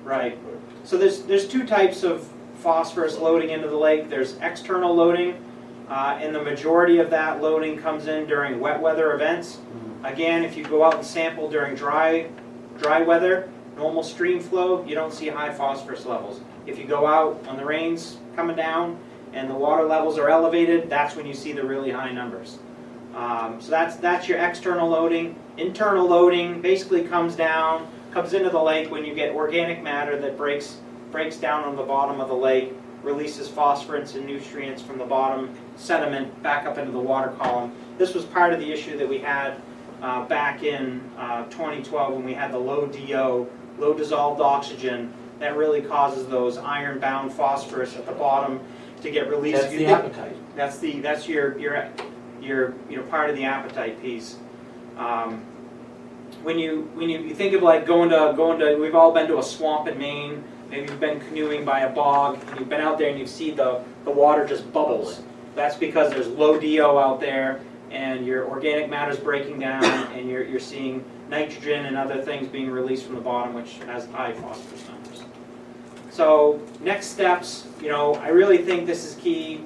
Right. So there's two types of phosphorus loading into the lake. There's external loading, and the majority of that loading comes in during wet weather events. Again, if you go out and sample during dry weather, normal stream flow, you don't see high phosphorus levels. If you go out when the rain's coming down and the water levels are elevated, that's when you see the really high numbers. So that's your external loading. Internal loading basically comes into the lake when you get organic matter that breaks down on the bottom of the lake, releases phosphorus and nutrients from the bottom sediment back up into the water column. This was part of the issue that we had back in 2012 when we had the low DO, low dissolved oxygen, that really causes those iron-bound phosphorus at the bottom to get released. That's the appetite. That's your part of the appetite piece. When you think of like going to, we've all been to a swamp in Maine. Maybe you've been canoeing by a bog, and you've been out there and you see the water just bubbles. That's because there's low DO out there, and your organic matter's breaking down, and you're seeing nitrogen and other things being released from the bottom, which has high phosphorus numbers. So next steps, I really think this is key.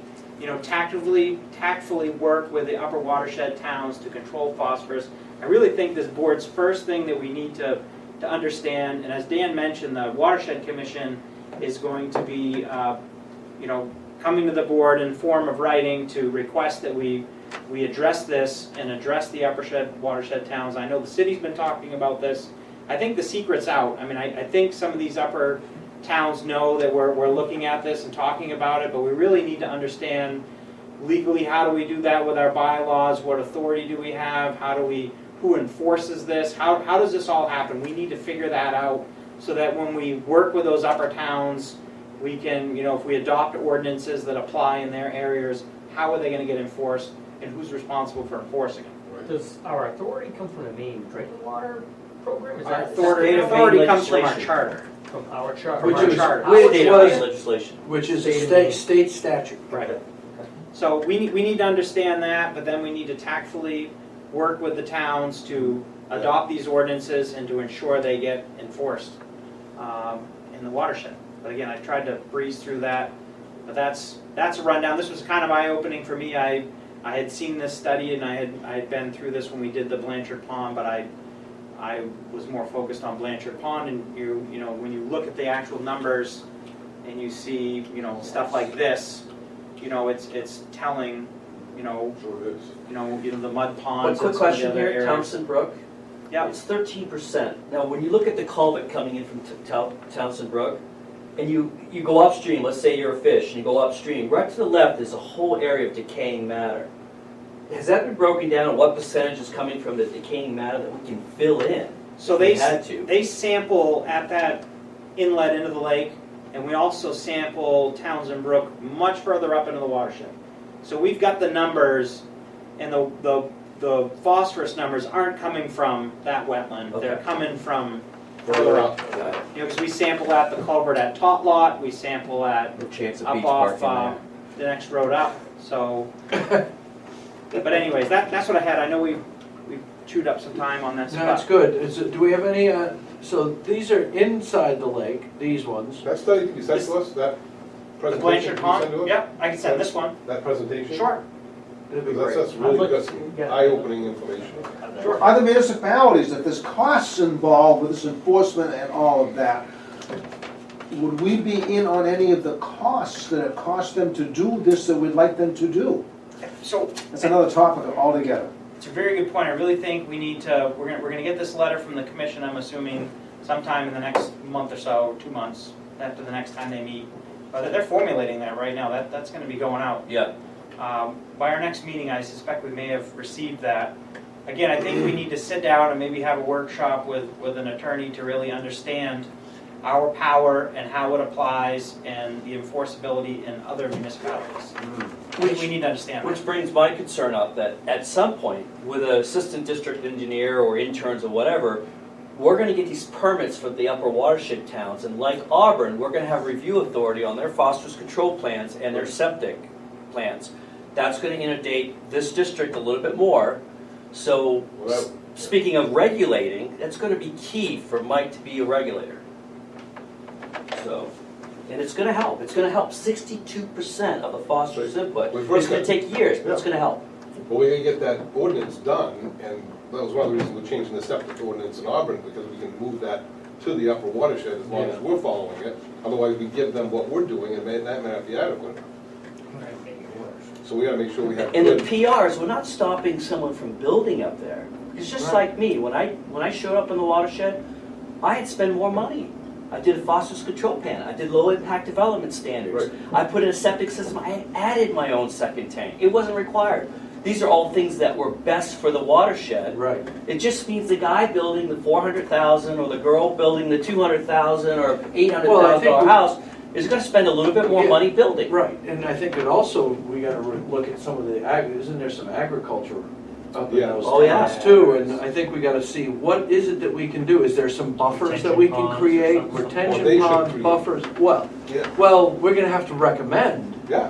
Tactfully work with the upper watershed towns to control phosphorus. I really think this board's first thing that we need to understand, and as Dan mentioned, the Watershed Commission is going to be, coming to the board in form of writing to request that we address this and address the upper watershed towns. I know the city's been talking about this. I think the secret's out. I mean, I think some of these upper towns know that we're looking at this and talking about it, but we really need to understand legally how do we do that with our bylaws, what authority do we have, who enforces this, how does this all happen? We need to figure that out so that when we work with those upper towns, we can, if we adopt ordinances that apply in their areas, how are they going to get enforced and who's responsible for enforcing them? Does our authority come from the Maine drinking water program? Is Our that authority comes from our charter. from our charter? Which From our is- charter. which State was- legislation. Which is a State state statute. Right. So we need to understand that, but then we need to tactfully work with the towns to adopt these ordinances and to ensure they get enforced in the watershed. But again, I tried to breeze through that, but that's a rundown. This was kind of eye-opening for me. I had seen this study and I had been through this when we did the Blanchard Pond, but I was more focused on Blanchard Pond, and when you look at the actual numbers and you see stuff like this, it's telling, Sure it is. the mud One ponds quick and some of the question other here, areas. Townsend Brook. Yeah. It's 13%. Now, when you look at the culvert coming in from Townsend Brook, and you go upstream, let's say you're a fish, and you go upstream, right to the left is a whole area of decaying matter. Has that been broken down, and what percentage is coming from the decaying matter that we can fill in? So if we had to? they sample at that inlet into the lake, and we also sample Townsend Brook much further up into the watershed. So we've got the numbers, and the phosphorus numbers aren't coming from that wetland. Okay. They're coming from further up. Because we sample at the culvert at Tot Lot, we sample at No chance of up beach off parking the next road up. So, but anyways, that's what I had. I know we've chewed up some time on this. No, but- that's good. Do we have any, so these are inside the lake, these ones. That study, can you send to us, that The presentation? Blanchard can you send to Pond? us? Yep, I can send this one. That presentation? Sure. That'd be Because great. that's really, I'd like that's to some get- eye-opening information. Sure. Other municipalities, if there's costs involved with this enforcement and all of that, would we be in on any of the costs that it costs them to do this that we'd like them to do? So That's another topic altogether. it's a very good point. I really think we need to, we're gonna get this letter from the commission, I'm assuming, sometime in the next month or so, 2 months, after the next time they meet. But they're formulating that right now. That's gonna be going out. Yeah. By our next meeting, I suspect we may have received that. Again, I think we need to sit down and maybe have a workshop with an attorney to really understand our power and how it applies and the enforceability in other municipalities. We need to understand that. Which brings my concern up that at some point, with an assistant district engineer or interns or whatever, we're gonna get these permits for the upper watershed towns, and like Auburn, we're gonna have review authority on their phosphorus control plans and their septic plans. That's gonna inundate this district a little bit more. So, Well, speaking of regulating, that's gonna be key for Mike to be a regulator. So, and it's gonna help. It's gonna help 62% of the phosphorus input. We've It's first gonna got- take years, but it's Yeah. gonna help. But we're gonna get that ordinance done, and that was one of the reasons we're changing the septic ordinance in Auburn, because we can move that to the upper watershed as long as Yeah. we're following it. Otherwise, we give them what we're doing, and that may not be adequate. So we gotta make sure we have And the good. PRs, we're not stopping someone from building up there. It's just Right. like me, when I showed up in the watershed, I had spent more money. I did a phosphorus control plan, I did low impact development standards. Right. I put in a septic system, I added my own second tank. It wasn't required. These are all things that were best for the watershed. Right. It just means the guy building the 400,000 or the girl building the 200,000 or $800,000 house is gonna spend a little bit more Yeah. money building. Right, and I think it also, we gotta look at some of the isn't there some agriculture up in Yeah. those Oh, yeah. towns too? And I think we gotta see, what is it that we can do? Is there some buffers that we can Retention ponds or create? something? Well, they Retention should ponds, create. buffers, well, Yeah, we're gonna have to recommend. yeah,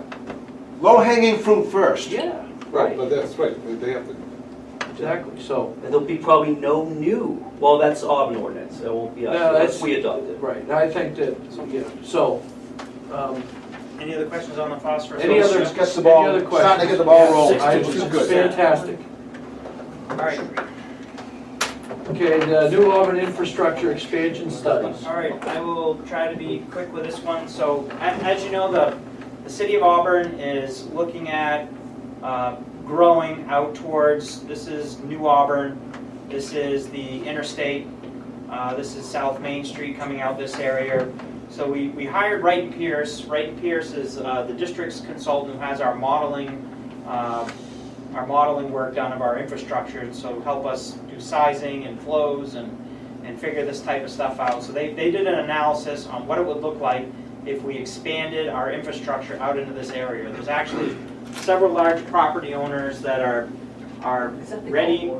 Low-hanging fruit first. Yeah. right, but that's right, they have to, Exactly, so, And there'll be probably no new, well, that's Auburn ordinance, it won't be us, No, that's that's- we adopted. right, I think that, yeah, so, Any other questions on the phosphorus? any other, Let's get the any ball- other starting to questions? get the ball rolling, I- which is good. Fantastic. All right. Okay, the New Auburn infrastructure expansion studies. All right, I will try to be quick with this one. So, as you know, the city of Auburn is looking at growing out towards, this is New Auburn, this is the interstate, this is South Main Street coming out this area. So we hired Wright and Pierce. Wright and Pierce is the district's consultant who has our modeling work done of our infrastructure, so help us do sizing and flows and figure this type of stuff out. So they did an analysis on what it would look like if we expanded our infrastructure out into this area. There's actually several large property owners that are ready.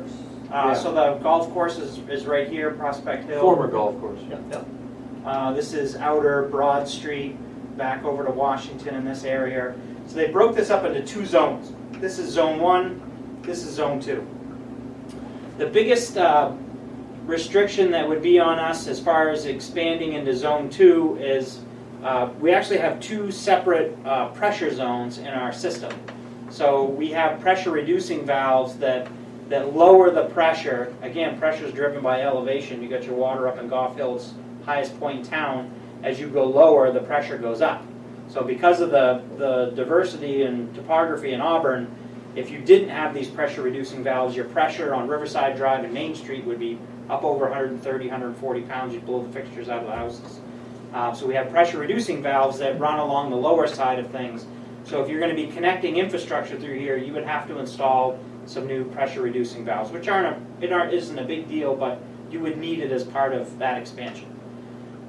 So the golf course is right here, Prospect Hill. Former golf course. This is Outer Broad Street, back over to Washington in this area. So they broke this up into two zones. This is Zone 1, this is Zone 2. The biggest restriction that would be on us as far as expanding into Zone 2 is we actually have two separate pressure zones in our system. So we have pressure reducing valves that lower the pressure. Again, pressure is driven by elevation. You got your water up in Goff Hill's highest point in town. As you go lower, the pressure goes up. So because of the diversity and topography in Auburn, if you didn't have these pressure reducing valves, your pressure on Riverside Drive and Main Street would be up over 130, 140 pounds. You'd blow the fixtures out of the houses. So we have pressure reducing valves that run along the lower side of things. So if you're going to be connecting infrastructure through here, you would have to install some new pressure reducing valves, which isn't a big deal, but you would need it as part of that expansion.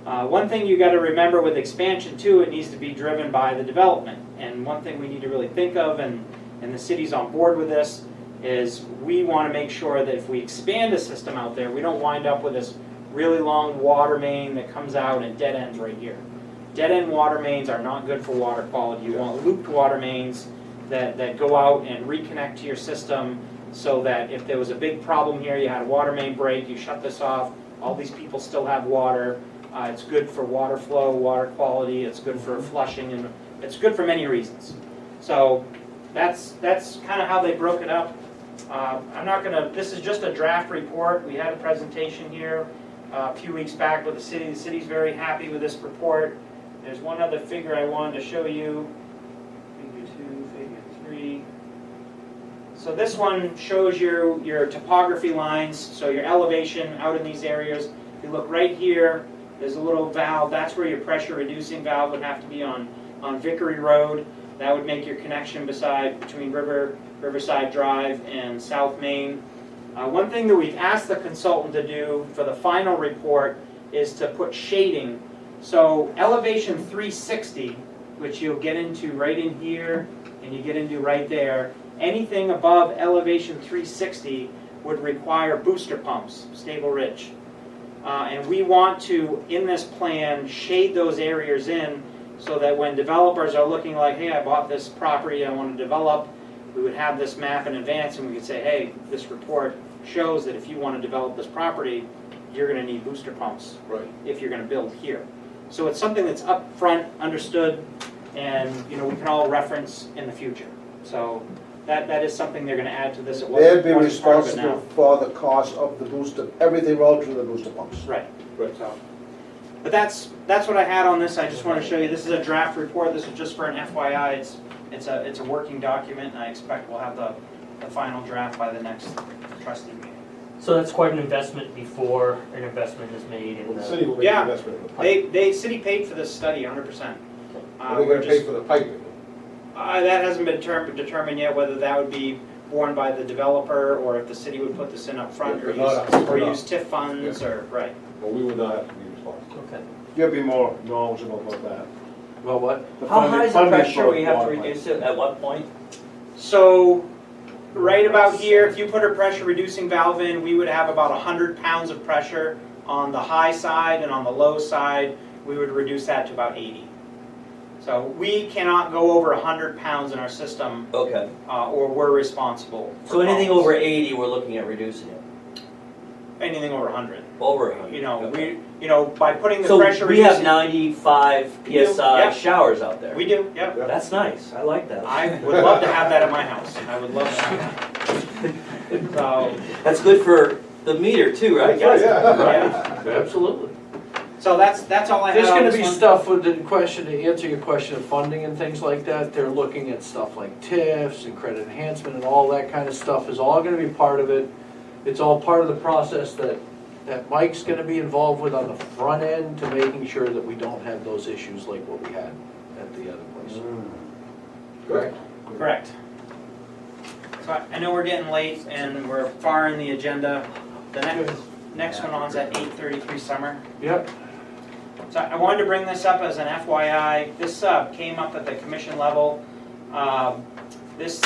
One thing you got to remember with expansion too, it needs to be driven by the development. And one thing we need to really think of, and the city's on board with this, is we want to make sure that if we expand a system out there, we don't wind up with this really long water main that comes out and dead ends right here. Dead end water mains are not good for water quality. You want looped water mains that go out and reconnect to your system, so that if there was a big problem here, you had a water main break, you shut this off, all these people still have water. It's good for water flow, water quality, it's good for flushing, and it's good for many reasons. So that's kind of how they broke it up. This is just a draft report. We had a presentation here a few weeks back with the city. The city's very happy with this report. There's one other figure I wanted to show you. Figure 2, figure 3. So this one shows your topography lines, so your elevation out in these areas. If you look right here, there's a little valve. That's where your pressure reducing valve would have to be on Vickery Road. That would make your connection between Riverside Drive and South Main. One thing that we've asked the consultant to do for the final report is to put shading. So elevation 360, which you'll get into right in here, and you get into right there, anything above elevation 360 would require booster pumps, Stable Ridge. And we want to, in this plan, shade those areas in so that when developers are looking like, hey, I bought this property, I want to develop, we would have this map in advance and we could say, hey, this report shows that if you want to develop this property, you're going to need booster pumps if you're going to build here. So it's something that's up front, understood, and we can all reference in the future. So that is something they're going to add to this. They'd be responsible for the cost of the booster, everything relative to the booster pumps. Right. So, but that's what I had on this. I just want to show you. This is a draft report. This is just for an FYI. It's a working document, and I expect we'll have the final draft by the next trustee meeting. So that's quite an investment before an investment is made in Well, the the. city will make Yeah. an investment in the pipe. City paid for this study 100%. Are they gonna pay for the piping? That hasn't been determined yet, whether that would be borne by the developer, or if the city would put this in up front, Yeah, or but not us, we're not. use TIF funds, or, right. Well, we would not have to be responsible. Okay. You'll be more knowledgeable about that. Well, what? The How funding- high is the funding pressure for we have to water reduce it, at what point? So, right about here, if you put a pressure reducing valve in, we would have about 100 pounds of pressure on the high side, and on the low side, we would reduce that to about 80. So we cannot go over 100 pounds in our system, Okay, or we're responsible. for so anything problems. over 80, we're looking at reducing it, Anything over 100. over 100. You know, Okay. by putting the So pressure we have reducing. 95 We do, PSI yeah. showers out there. We do, yep. Yeah. That's nice, I like that. I would love to have that at my house. I would love to have that. So, That's good for the meter too, right, guys? Yeah. yeah. Absolutely. So that's all I have There's on gonna this be one. stuff with the question, to answer your question of funding and things like that, they're looking at stuff like TIFs and credit enhancement and all that kind of stuff is all gonna be part of it. It's all part of the process that Mike's gonna be involved with on the front end to making sure that we don't have those issues like what we had at the other place. Correct? Correct. So I know we're getting late and we're far in the agenda. The next one on's at 8:33 summer. Yep. So I wanted to bring this up as an FYI. This came up at the commission level. This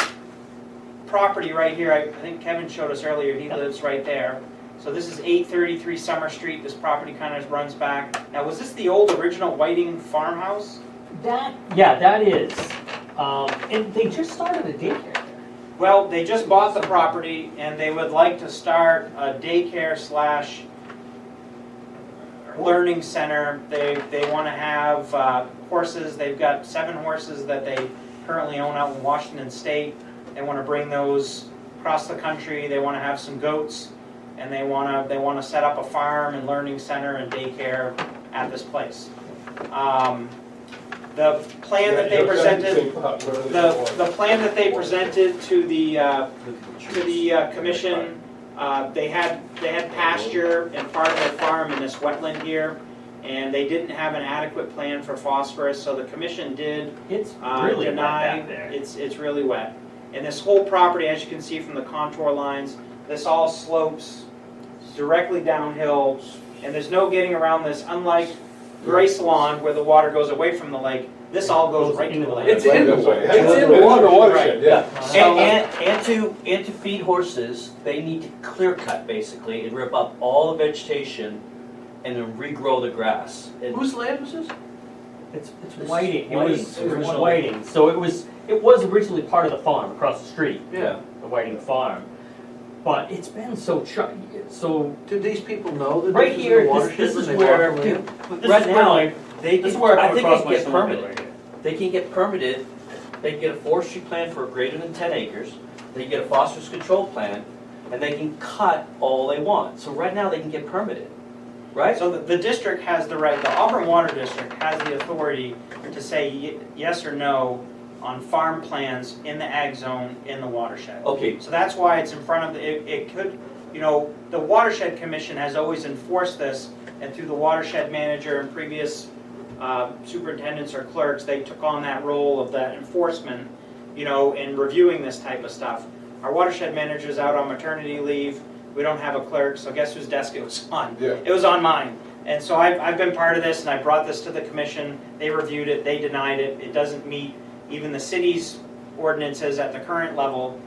property right here, I think Kevin showed us earlier, he lives right there. So this is 833 Summer Street. This property kind of runs back. Now, was this the old original Whiting farmhouse? That is. And they just started a daycare there. Well, they just bought the property and they would like to start a daycare slash learning center. They want to have horses. They've got 7 horses that they currently own out in Washington State. They want to bring those across the country. They want to have some goats, and they want to set up a farm and learning center and daycare at this place. The plan that they presented, the plan that they presented to the commission, they had pasture and part of their farm in this wetland here, and they didn't have an adequate plan for phosphorus, so the commission did It's really wet deny. back there. It's really wet. And this whole property, as you can see from the contour lines, this all slopes directly downhill, and there's no getting around this. Unlike Grace Lawn, where the water goes away from the lake, this all goes right to the lake. It's in the watershed, yeah. And to feed horses, they need to clear cut basically and rip up all the vegetation and then regrow the grass. And Whose land was this? It's Whiting. It was Original. Whiting. So it was originally part of the farm across the street, Yeah. the Whiting farm. But it's been so Did these people know that right this here. was a This watershed is when they where bought the land? right now, this is where I I come think across they my get snowmobile permitted. right here. They can get permitted, they can get a forestry plan for greater than 10 acres, they can get a phosphorus control plan, and they can cut all they want. So right now they can get permitted, right? So the district has the right, the Auburn Water District has the authority to say yes or no on farm plans in the ag zone in the watershed. Okay, So that's why it's in front of, it could, the Watershed Commission has always enforced this, and through the watershed manager and previous superintendents or clerks, they took on that role of that enforcement, in reviewing this type of stuff. Our watershed manager's out on maternity leave. We don't have a clerk, so guess whose desk it was on? Yeah. It was on mine. And so I've been part of this, and I brought this to the commission. They reviewed it, they denied it. It doesn't meet even the city's ordinances at the current level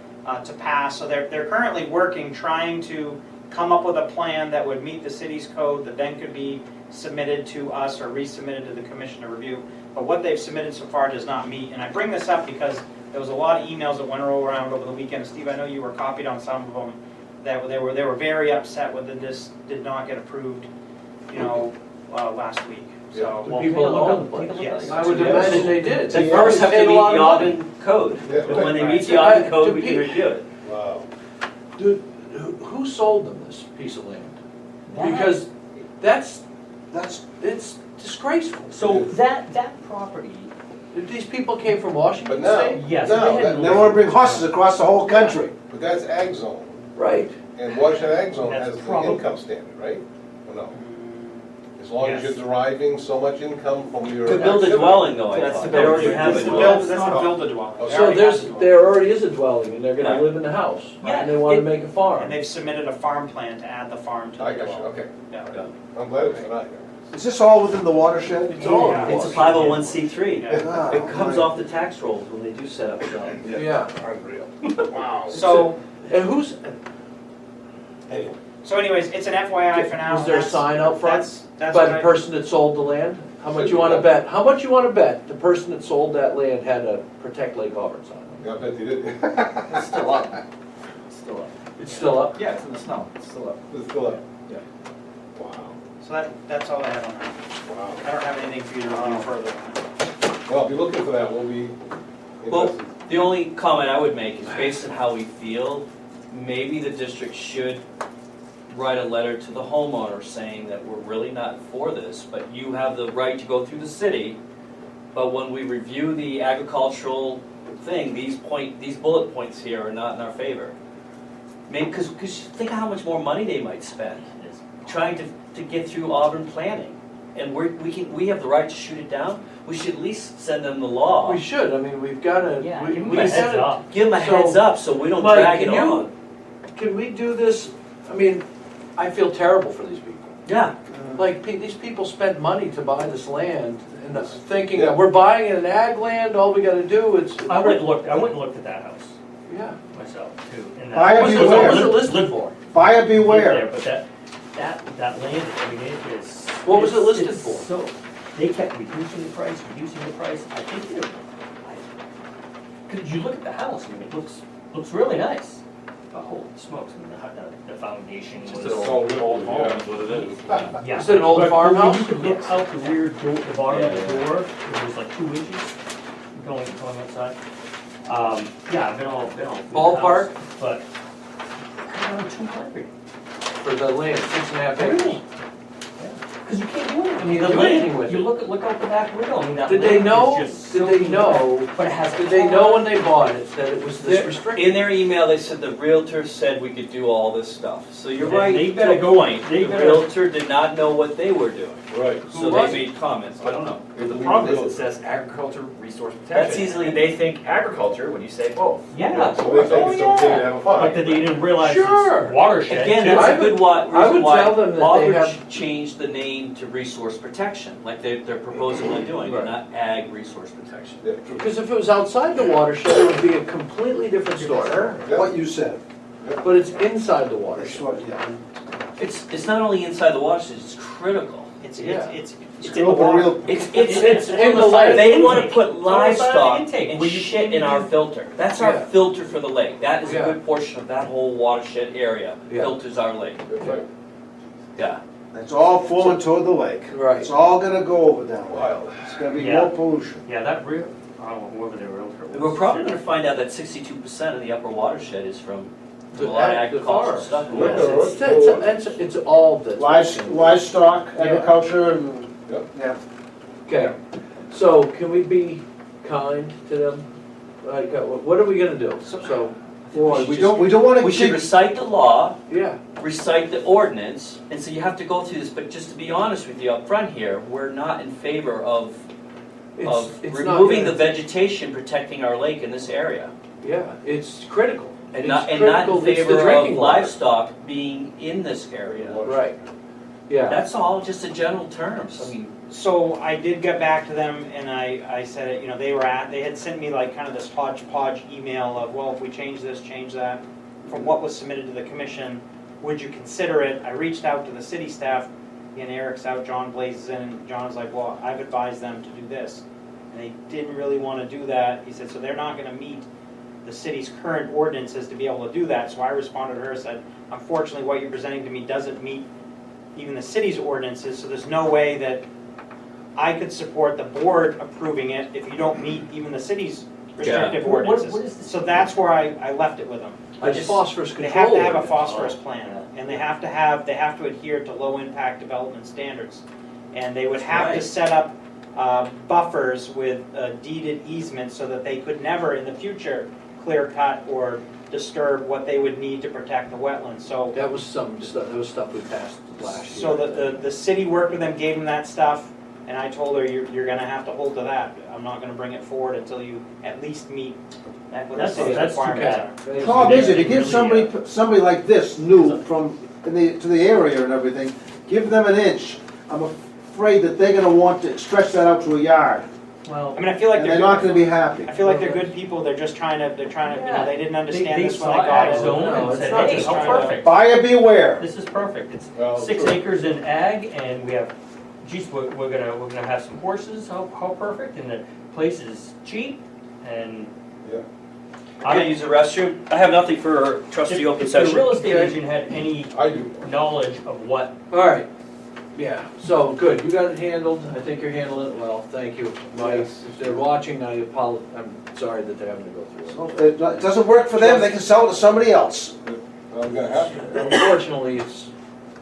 to pass. So they're currently working, trying to come up with a plan that would meet the city's code that then could be submitted to us or resubmitted to the commission to review. But what they've submitted so far does not meet. And I bring this up because there was a lot of emails that went around over the weekend. Steve, I know you were copied on some of them. That they were very upset when this did not get approved, last week. So The people that own the place. Yes. I would imagine they did. they first have to Paid meet a lot the of money. Auburn code. Yeah. And when they meet the Right. Auburn code, To we can be- review it. Wow. Who sold them this piece of land? That- Because it's disgraceful. So that property These people came from Washington But now, State? Yes, no, they had that- They wanna bring horses across the whole country. but that's ag zone. Right. And Washington Ag Zone That's has the probably- income standard, right? Or no? As long as Yes. you're deriving so much income from your. To build a activity. dwelling though, I That's thought. the They build, already have that's a the dwelling. build, that's the build a dwelling. Oh, They So already have the dwelling. there already is a dwelling, and they're gonna Right. live in the house, Yeah, and they wanna it- make a farm. And they've submitted a farm plan to add the farm to the I got you, dwelling. okay. Yeah. I'm glad it's tonight. Is this all within the watershed? It's all Yeah. It's a 501c3. Yeah. Ah, It comes right. off the tax rolls when they do set up shop. Yeah. Unreal. Wow. So, And who's, so anyways, it's an FYI for now. was there a That's- sign out front That's by what the I- person that sold the land? How much you wanna bet, how much you wanna bet the person that sold that land had a Protect Lake Auburn sign? Yeah, I bet you did. It's still up. It's still up. It's still up? Yeah, it's in the snow. It's still up. It's still up. Yeah. Wow, So that's all I have on that. wow. I don't have anything for you to review further on that. Well, if you're looking for that, we'll be Well, interested. the only comment I would make is based on how we feel, maybe the district should write a letter to the homeowner saying that we're really not for this, but you have the right to go through the city. But when we review the agricultural thing, these bullet points here are not in our favor. Maybe, because think of how much more money they might spend trying to get through Auburn planning. And we have the right to shoot it down. We should at least send them the law. We should, I mean, we've gotta, Yeah, we give them we a heads gotta, up. Give them a So, heads up so we don't Mike, drag it can you- on. can we do this? I mean, I feel terrible for these people. Yeah. Like, these people spent money to buy this land, and thinking Yeah. that we're buying an ag land, all we gotta do is. I went and looked at that house Yeah. myself too. And Buyer What was it beware. listed for? Buyer There, beware. but that land, I mean, it is. What was it listed it's for? So, they kept reducing the price. I think they're, could you look at the house, I mean, it looks really nice. But holy smokes, I mean, the foundation Just was. an old home is what it is. Yeah. Is it an old But farmhouse? You could look out the rear door, the bottom of the Yeah. door, it was like 2 inches going outside. Yeah, I've been all through the Ballpark? house, but around 200. For the land, 6.5 Everything. acres. Because you can't do anything. I mean, Can't the do anything with land, you look out the back window, I mean, that Did they land know, is just did they silky know, wet, but it has. did they know when they bought it that it was this In restricted? their email, they said the realtor said we could do all this stuff. So you're They- right, they to better a go- point. they The better- realtor did not know what they were doing. Right. So was they made comments, I don't know. The problem is it says agriculture resource protection. That's easily- And they think agriculture when you say both. Yeah. So they think it's okay to have a But farm. that they didn't realize Sure. it's watershed. Again, too. that's I a good I reason would why tell them that they Auburn have- changed the name to resource protection, like they're proposing doing, Right. not ag resource protection. Yeah, true. Because if it was outside the watershed, it would be a completely different story. Yeah. What you said. But it's inside the That's watershed. what, yeah. It's not only inside the watershed, it's critical. It's It's in the a water. real, It's on in the the side of lake. They the want to intake. put It's on the side of the livestock intake, and where you shit can't in our even- filter. That's our Yeah. filter for the lake. That is a Yeah. good portion of that whole watershed area, Yeah. filters our lake. That's right. Yeah. it's all flowing toward the lake. Right. It's all gonna go over down there. Wild. It's gonna be Yeah. more pollution. Yeah, that real, I don't know, whoever the realtor was. We're probably going to find out that 62% of the upper watershed is from The a lot of ag- the agricultural farm. stuff. Yeah. It's all that's. Livestock, agriculture, and, Yep. yeah. Okay, so can we be kind to them? Like, what are we gonna do? So, Boy, we don't wanna We should keep, recite the law, yeah, recite the ordinance, and so you have to go through this, but just to be honest with you up front here, we're not in favor of it's not removing the gonna, vegetation protecting our lake in this area. yeah, it's critical. And It's not in critical, it's the favor of drinking water. livestock being in this area. Right, yeah. That's all, just in general terms. I mean, So I did get back to them and I said, you know, they had sent me like kind of this hodgepodge email of, well, if we change this, change that, from what was submitted to the commission, would you consider it? I reached out to the city staff, and Eric's out, John Blaze is in, and John's like, well, I've advised them to do this. And they didn't really want to do that. He said, so they're not gonna meet the city's current ordinances to be able to do that. So I responded to her and said, unfortunately, what you're presenting to me doesn't meet even the city's ordinances, so there's no way that I could support the board approving it if you don't meet even the city's restrictive What- what- ordinances. what is this? So that's where I left it with them. It's phosphorus They control. have to have a ordinance. phosphorus plan, and they have to adhere to low impact development standards. And they would have to Right. set up buffers with deeded easements so that they could never in the future clear cut or disturb what they would need to protect the wetlands. So That was some stuff, that was stuff we passed last year. so the city worked with them, gave them that stuff, and I told her, you're gonna have to hold to that. I'm not gonna bring it forward until you at least meet what the city's That's too requirements bad. are. Problem is, if you give Really, somebody like this new to the area and everything, give them an inch, I'm afraid that they're gonna want to stretch that out to a yard, Well, I mean, I feel like and they're not gonna be happy. I feel like they're good people, they're trying to, you know, they didn't understand they this when they saw got ag it. zone No, and it's said, not hey, just how trying to- perfect. Buyer beware. This is perfect. It's Well, 6 true. acres in ag, and we have, geez, we're gonna have some horses. How perfect, and the place is cheap, and Yeah. I'm gonna use the restroom. I have nothing for trustee open if the session. real estate agent had any I do. knowledge of what, All right, yeah, so, good, you got it handled, I think you're handling it well, thank you. Mike, Yes. if they're watching, I'm sorry that they're having to go through it. If it doesn't work for them, they can sell it to somebody else. I'm gonna have to. Unfortunately, it's,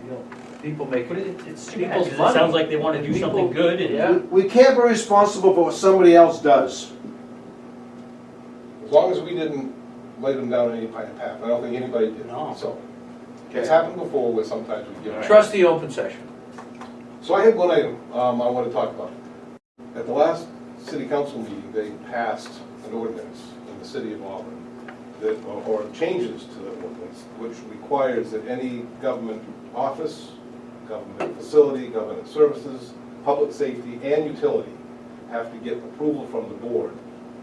you know, people make, but it's too bad, People's because money. it sounds like they wanna do something People- good, and yeah. We can't be responsible for what somebody else does. As long as we didn't lay them down any kind of path, I don't think anybody did. No. So, it's happened before where sometimes we give. trustee open session. So I have one item I want to talk about. At the last city council meeting, they passed an ordinance in the city of Auburn that, or changes to the ordinance, which requires that any government office, government facility, government services, public safety, and utility have to get approval from the board,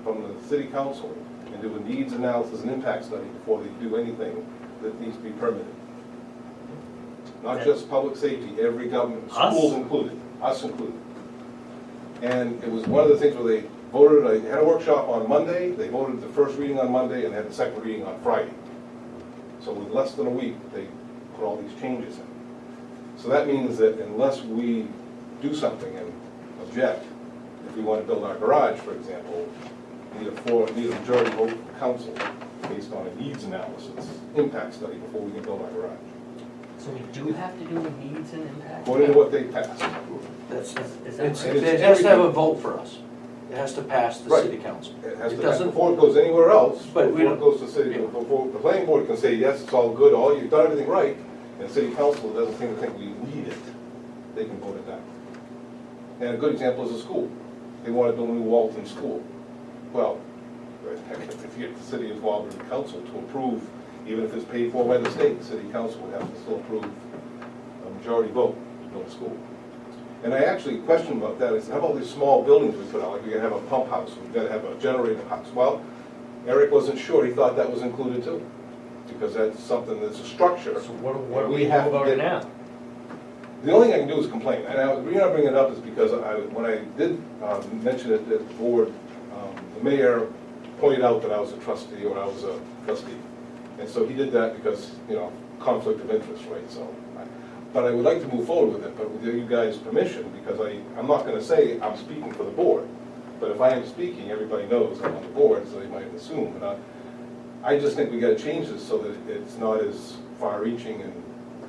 from the city council, and do a needs analysis and impact study before they do anything that needs to be permitted. Not just public safety, every government, Us? schools included, us included. And it was one of the things where they voted, I had a workshop on Monday, they voted the first reading on Monday and had the second reading on Friday. So in less than a week, they put all these changes in. So that means that unless we do something and object, if we want to build our garage, for example, need a majority vote from council based on a needs analysis, impact study before we can build our garage. so we do have to do a needs and impact. According to what they passed. That's, Is that it's, right? it has to have a vote for us. It has to pass the Right. city council. It has It to, doesn't- before it goes anywhere else, But we before it don't- goes to city, before, the planning board can say, yes, it's all good, all, you've done everything right, and city council doesn't seem to think we need it, they can vote it down. And a good example is a school. They want to build a new Walton school. Well, if you get the city of Auburn council to approve, even if it's paid for by the state, the city council would have to still approve a majority vote to build a school. And I actually questioned about that. I said, how about these small buildings we put out? Like we gotta have a pump house, we've gotta have a generator house. Well, Eric wasn't sure. He thought that was included too. Because that's something that's a structure. So what do We we do have to about it get- now? The only thing I can do is complain. And the reason I bring it up is because when I did mention it at the board, the mayor pointed out that I was a trustee, or I was a trustee. And so he did that because, you know, conflict of interest, right? So, but I would like to move forward with it, but with you guys' permission, because I'm not gonna say I'm speaking for the board. But if I am speaking, everybody knows I'm on the board, so they might assume. And I just think we gotta change this so that it's not as far-reaching and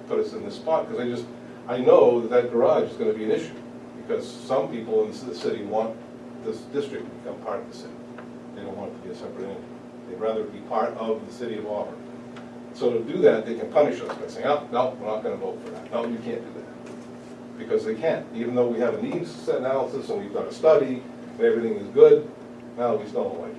put us in this spot, because I know that that garage is gonna be an issue, because some people in the city want this district to become part of the city. They don't want it to be a separate entity. They'd rather it be part of the city of Auburn. So to do that, they can punish us by saying, oh, no, we're not gonna vote for that. No, you can't do that. Because they can't, even though we have a needs analysis and we've done a study, and everything is good, no, we still don't like it.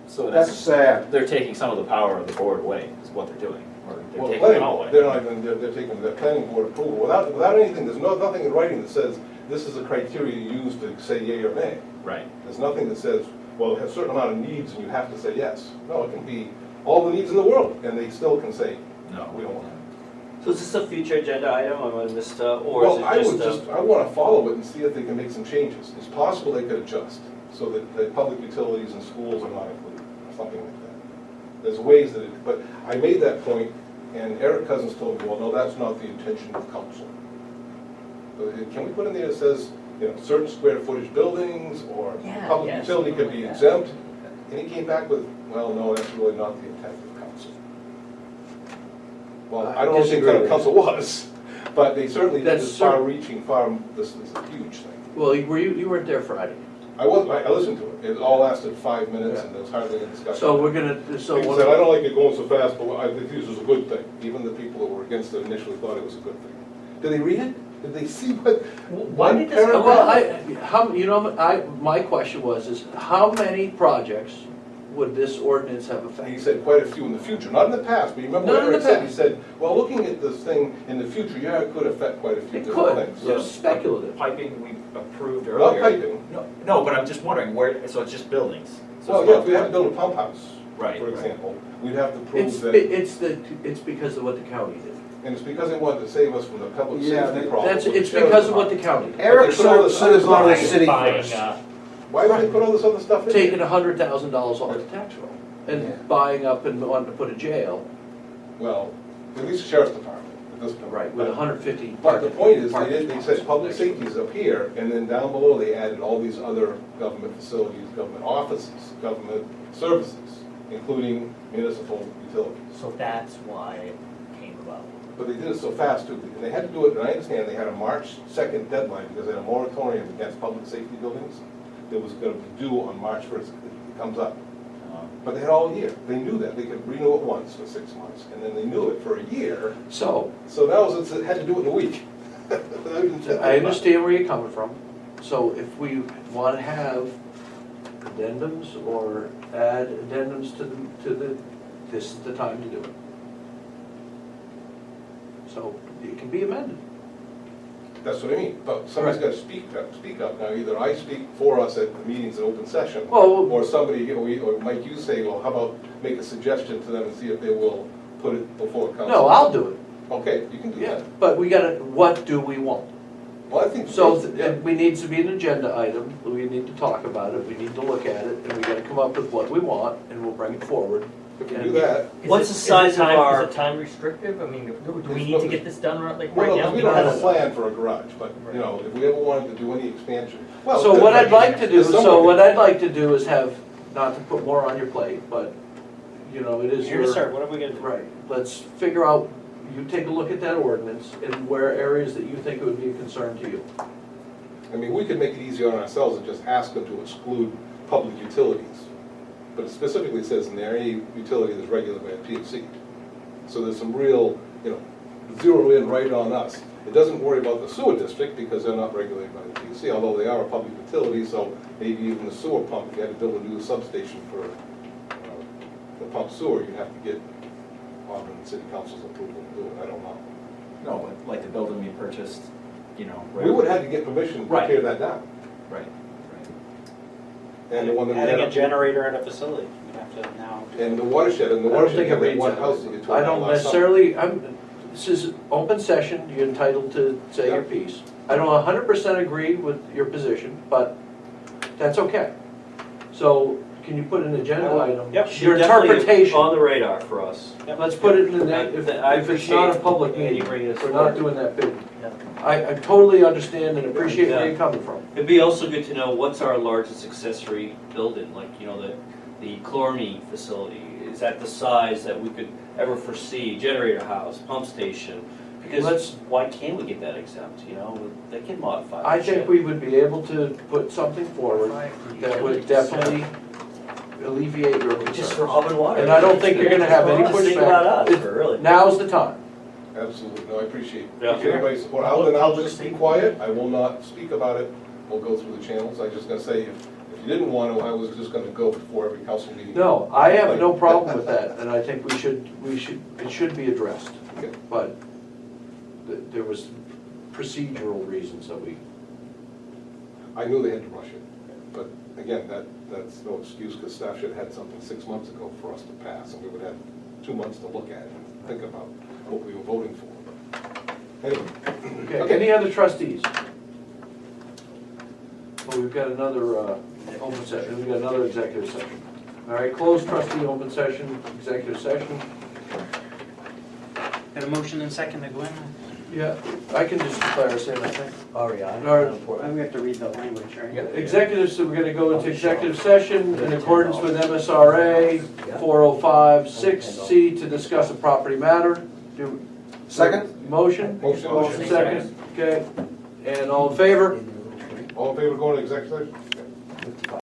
So in That's essence, sad. they're taking some of the power of the board away, is what they're doing, or they're Well, taking it all away. they're not even, they're taking the planning board approval, without anything, there's nothing in writing that says, this is a criteria you use to say yea or nay. Right. There's nothing that says, well, it has a certain amount of needs and you have to say yes. No, it can be all the needs in the world, and they still can say, No. we don't want it. So is this a future agenda item, or is this, or Well, is I it would just, just, I want to follow it and see if they can make some changes. It's possible they could adjust, so that public utilities and schools are not included, or something like that. There's ways that it, but I made that point, and Eric Cousins told me, well, no, that's not the intention of council. So can we put in there that says, you know, certain square footage buildings, or Yeah, public yes, utility could something be like that. exempt? And he came back with, well, no, that's really not the intent of council. Well, I I don't know what the disagree intent of with council was, But they certainly did That's this far-reaching, this is a huge thing. Well, you weren't there Friday. I listened to it. It all lasted 5 minutes and there was hardly any discussion. So we're gonna, so Like I what? said, I don't like it going so fast, but I think this was a good thing. Even the people that were against it initially thought it was a good thing. Did they read it? Did they see what? Why did this come Well, my question is how many projects would this ordinance have He affected? said quite a few in the future, not in the past, but you remember Not what in the Eric said? He past. said, well, looking at this thing in the future, yeah, it could affect quite a few It different could, things. it was speculative. Piping we approved Not earlier. piping. No, but I'm just wondering, where, so it's just buildings? So Well, it's yeah, not- if we had to build a pump house, Right, for right. example, we'd have to It's, prove that, it's because of what the county did. and it's because they wanted to save us from the public Yeah, safety they- problem. That's, with the it's sheriff's because of what the department. county did. Eric They put all this should have gone to the other city buying, first. Why would they put all this other stuff in Taking there? $100,000 off the tax roll Yeah. and buying up and wanting to put a jail, Well, at least the sheriff's department at this point. right, with 150. But the point is, parking they spots. said public safety is up here, and then down below, they added all these other government facilities, government offices, government services, including municipal utilities. So that's why it came about. But they did it so fast too, and they had to do it, and I understand they had a March 2nd deadline because they had a moratorium against public safety buildings that was gonna be due on March 1st, it comes up. But they had all year, they knew that, they could renew it once for 6 months, and then they knew it for a year, So, so that was, it had to do it in a week. I understand where you're coming from. So if we want to have addendums or add addendums to the, this is the time to do it. So it can be amended. That's what I mean, but somebody's got to speak up. Now, either I speak for us at the meetings in open session, Well, or somebody, or Mike, you say, well, how about make a suggestion to them and see if they will put it before council? no, I'll do it. Okay, you can do Yeah, that. but we gotta, what do we want? Well, I think. So yeah. we need to be an agenda item, we need to talk about it, we need to look at it, and we gotta come up with what we want, and we'll bring it forward. If we do that, What's the size of our- Is it time restrictive? I mean, do we There's need no- to get this done right well, now? no, we don't have a plan for a garage, but, you know, if we ever wanted to do any expansion. well, So what I'd like to do, there's is have, not to put more on your plate, but, you know, it is Here your. to start, what are we gonna do? Right, let's figure out, you take a look at that ordinance, and where areas that you think it would be a concern to you. I mean, we could make it easier on ourselves and just ask them to exclude public utilities. But it specifically says in there, any utility that's regulated by a PUC. So there's some real, you know, zero in right on us. It doesn't worry about the sewer district because they're not regulated by the PUC, although they are a public utility, so maybe even the sewer pump, if you had to build a new substation for the pump sewer, you'd have to get Auburn City Council's approval to do it, I don't know. No, but like the building we purchased, you know. We would have to get permission to Right. tear that down. Right, And the one that we Adding a had, generator at a facility, you have to now. and the watershed, I don't think it had that reads one that house way. that you tore I down don't last summer. necessarily, this is open session, you're entitled to say your piece. I don't 100% agree with your position, but that's okay. So, can you put an agenda item? Yep. Your Definitely interpretation, on the radar for us. let's put it in the, if I if it's not a appreciate public Andy meeting, bringing this we're not forward. doing that big. Yeah. I totally understand and appreciate where Yeah. you're coming from. It'd be also good to know what's our largest accessory building, like, you know, the chlorine facility. Is that the size that we could ever foresee? Generator house, pump station? Because Let's- why can't we get that exempt, you know? They can modify I that think shit. we would be able to put something forward that would definitely alleviate your Just for concerns. Auburn water. And I don't think you're gonna have any Just think about pushback. us, for really. Now's the time. Absolutely, no, I appreciate Yeah. everybody's support. I'll just be quiet, I will not speak about it, we'll go through the channels. I was just gonna say, if you didn't want to, I was just gonna go before every council meeting. No, I have no problem with that, and I think it should be addressed. Okay. But there was procedural reasons that we, I knew they had to rush it, but again, that's no excuse, because staff should have had something 6 months ago for us to pass, and we would have 2 months to look at it and think about what we were voting for. But anyway, okay, any other trustees? Well, we've got another open session, we've got another executive session. All right, closed trustee, open session, executive session. Got a motion and second to go in? Yeah, I can just declare us in, I think. Oh, yeah. All right. We have to read the language, right? Executive, so we're gonna go into executive session in accordance with MSRA 4056C to discuss a property matter. Second? Motion? Motion. Second, okay. And all in favor? All in favor of going to executive session?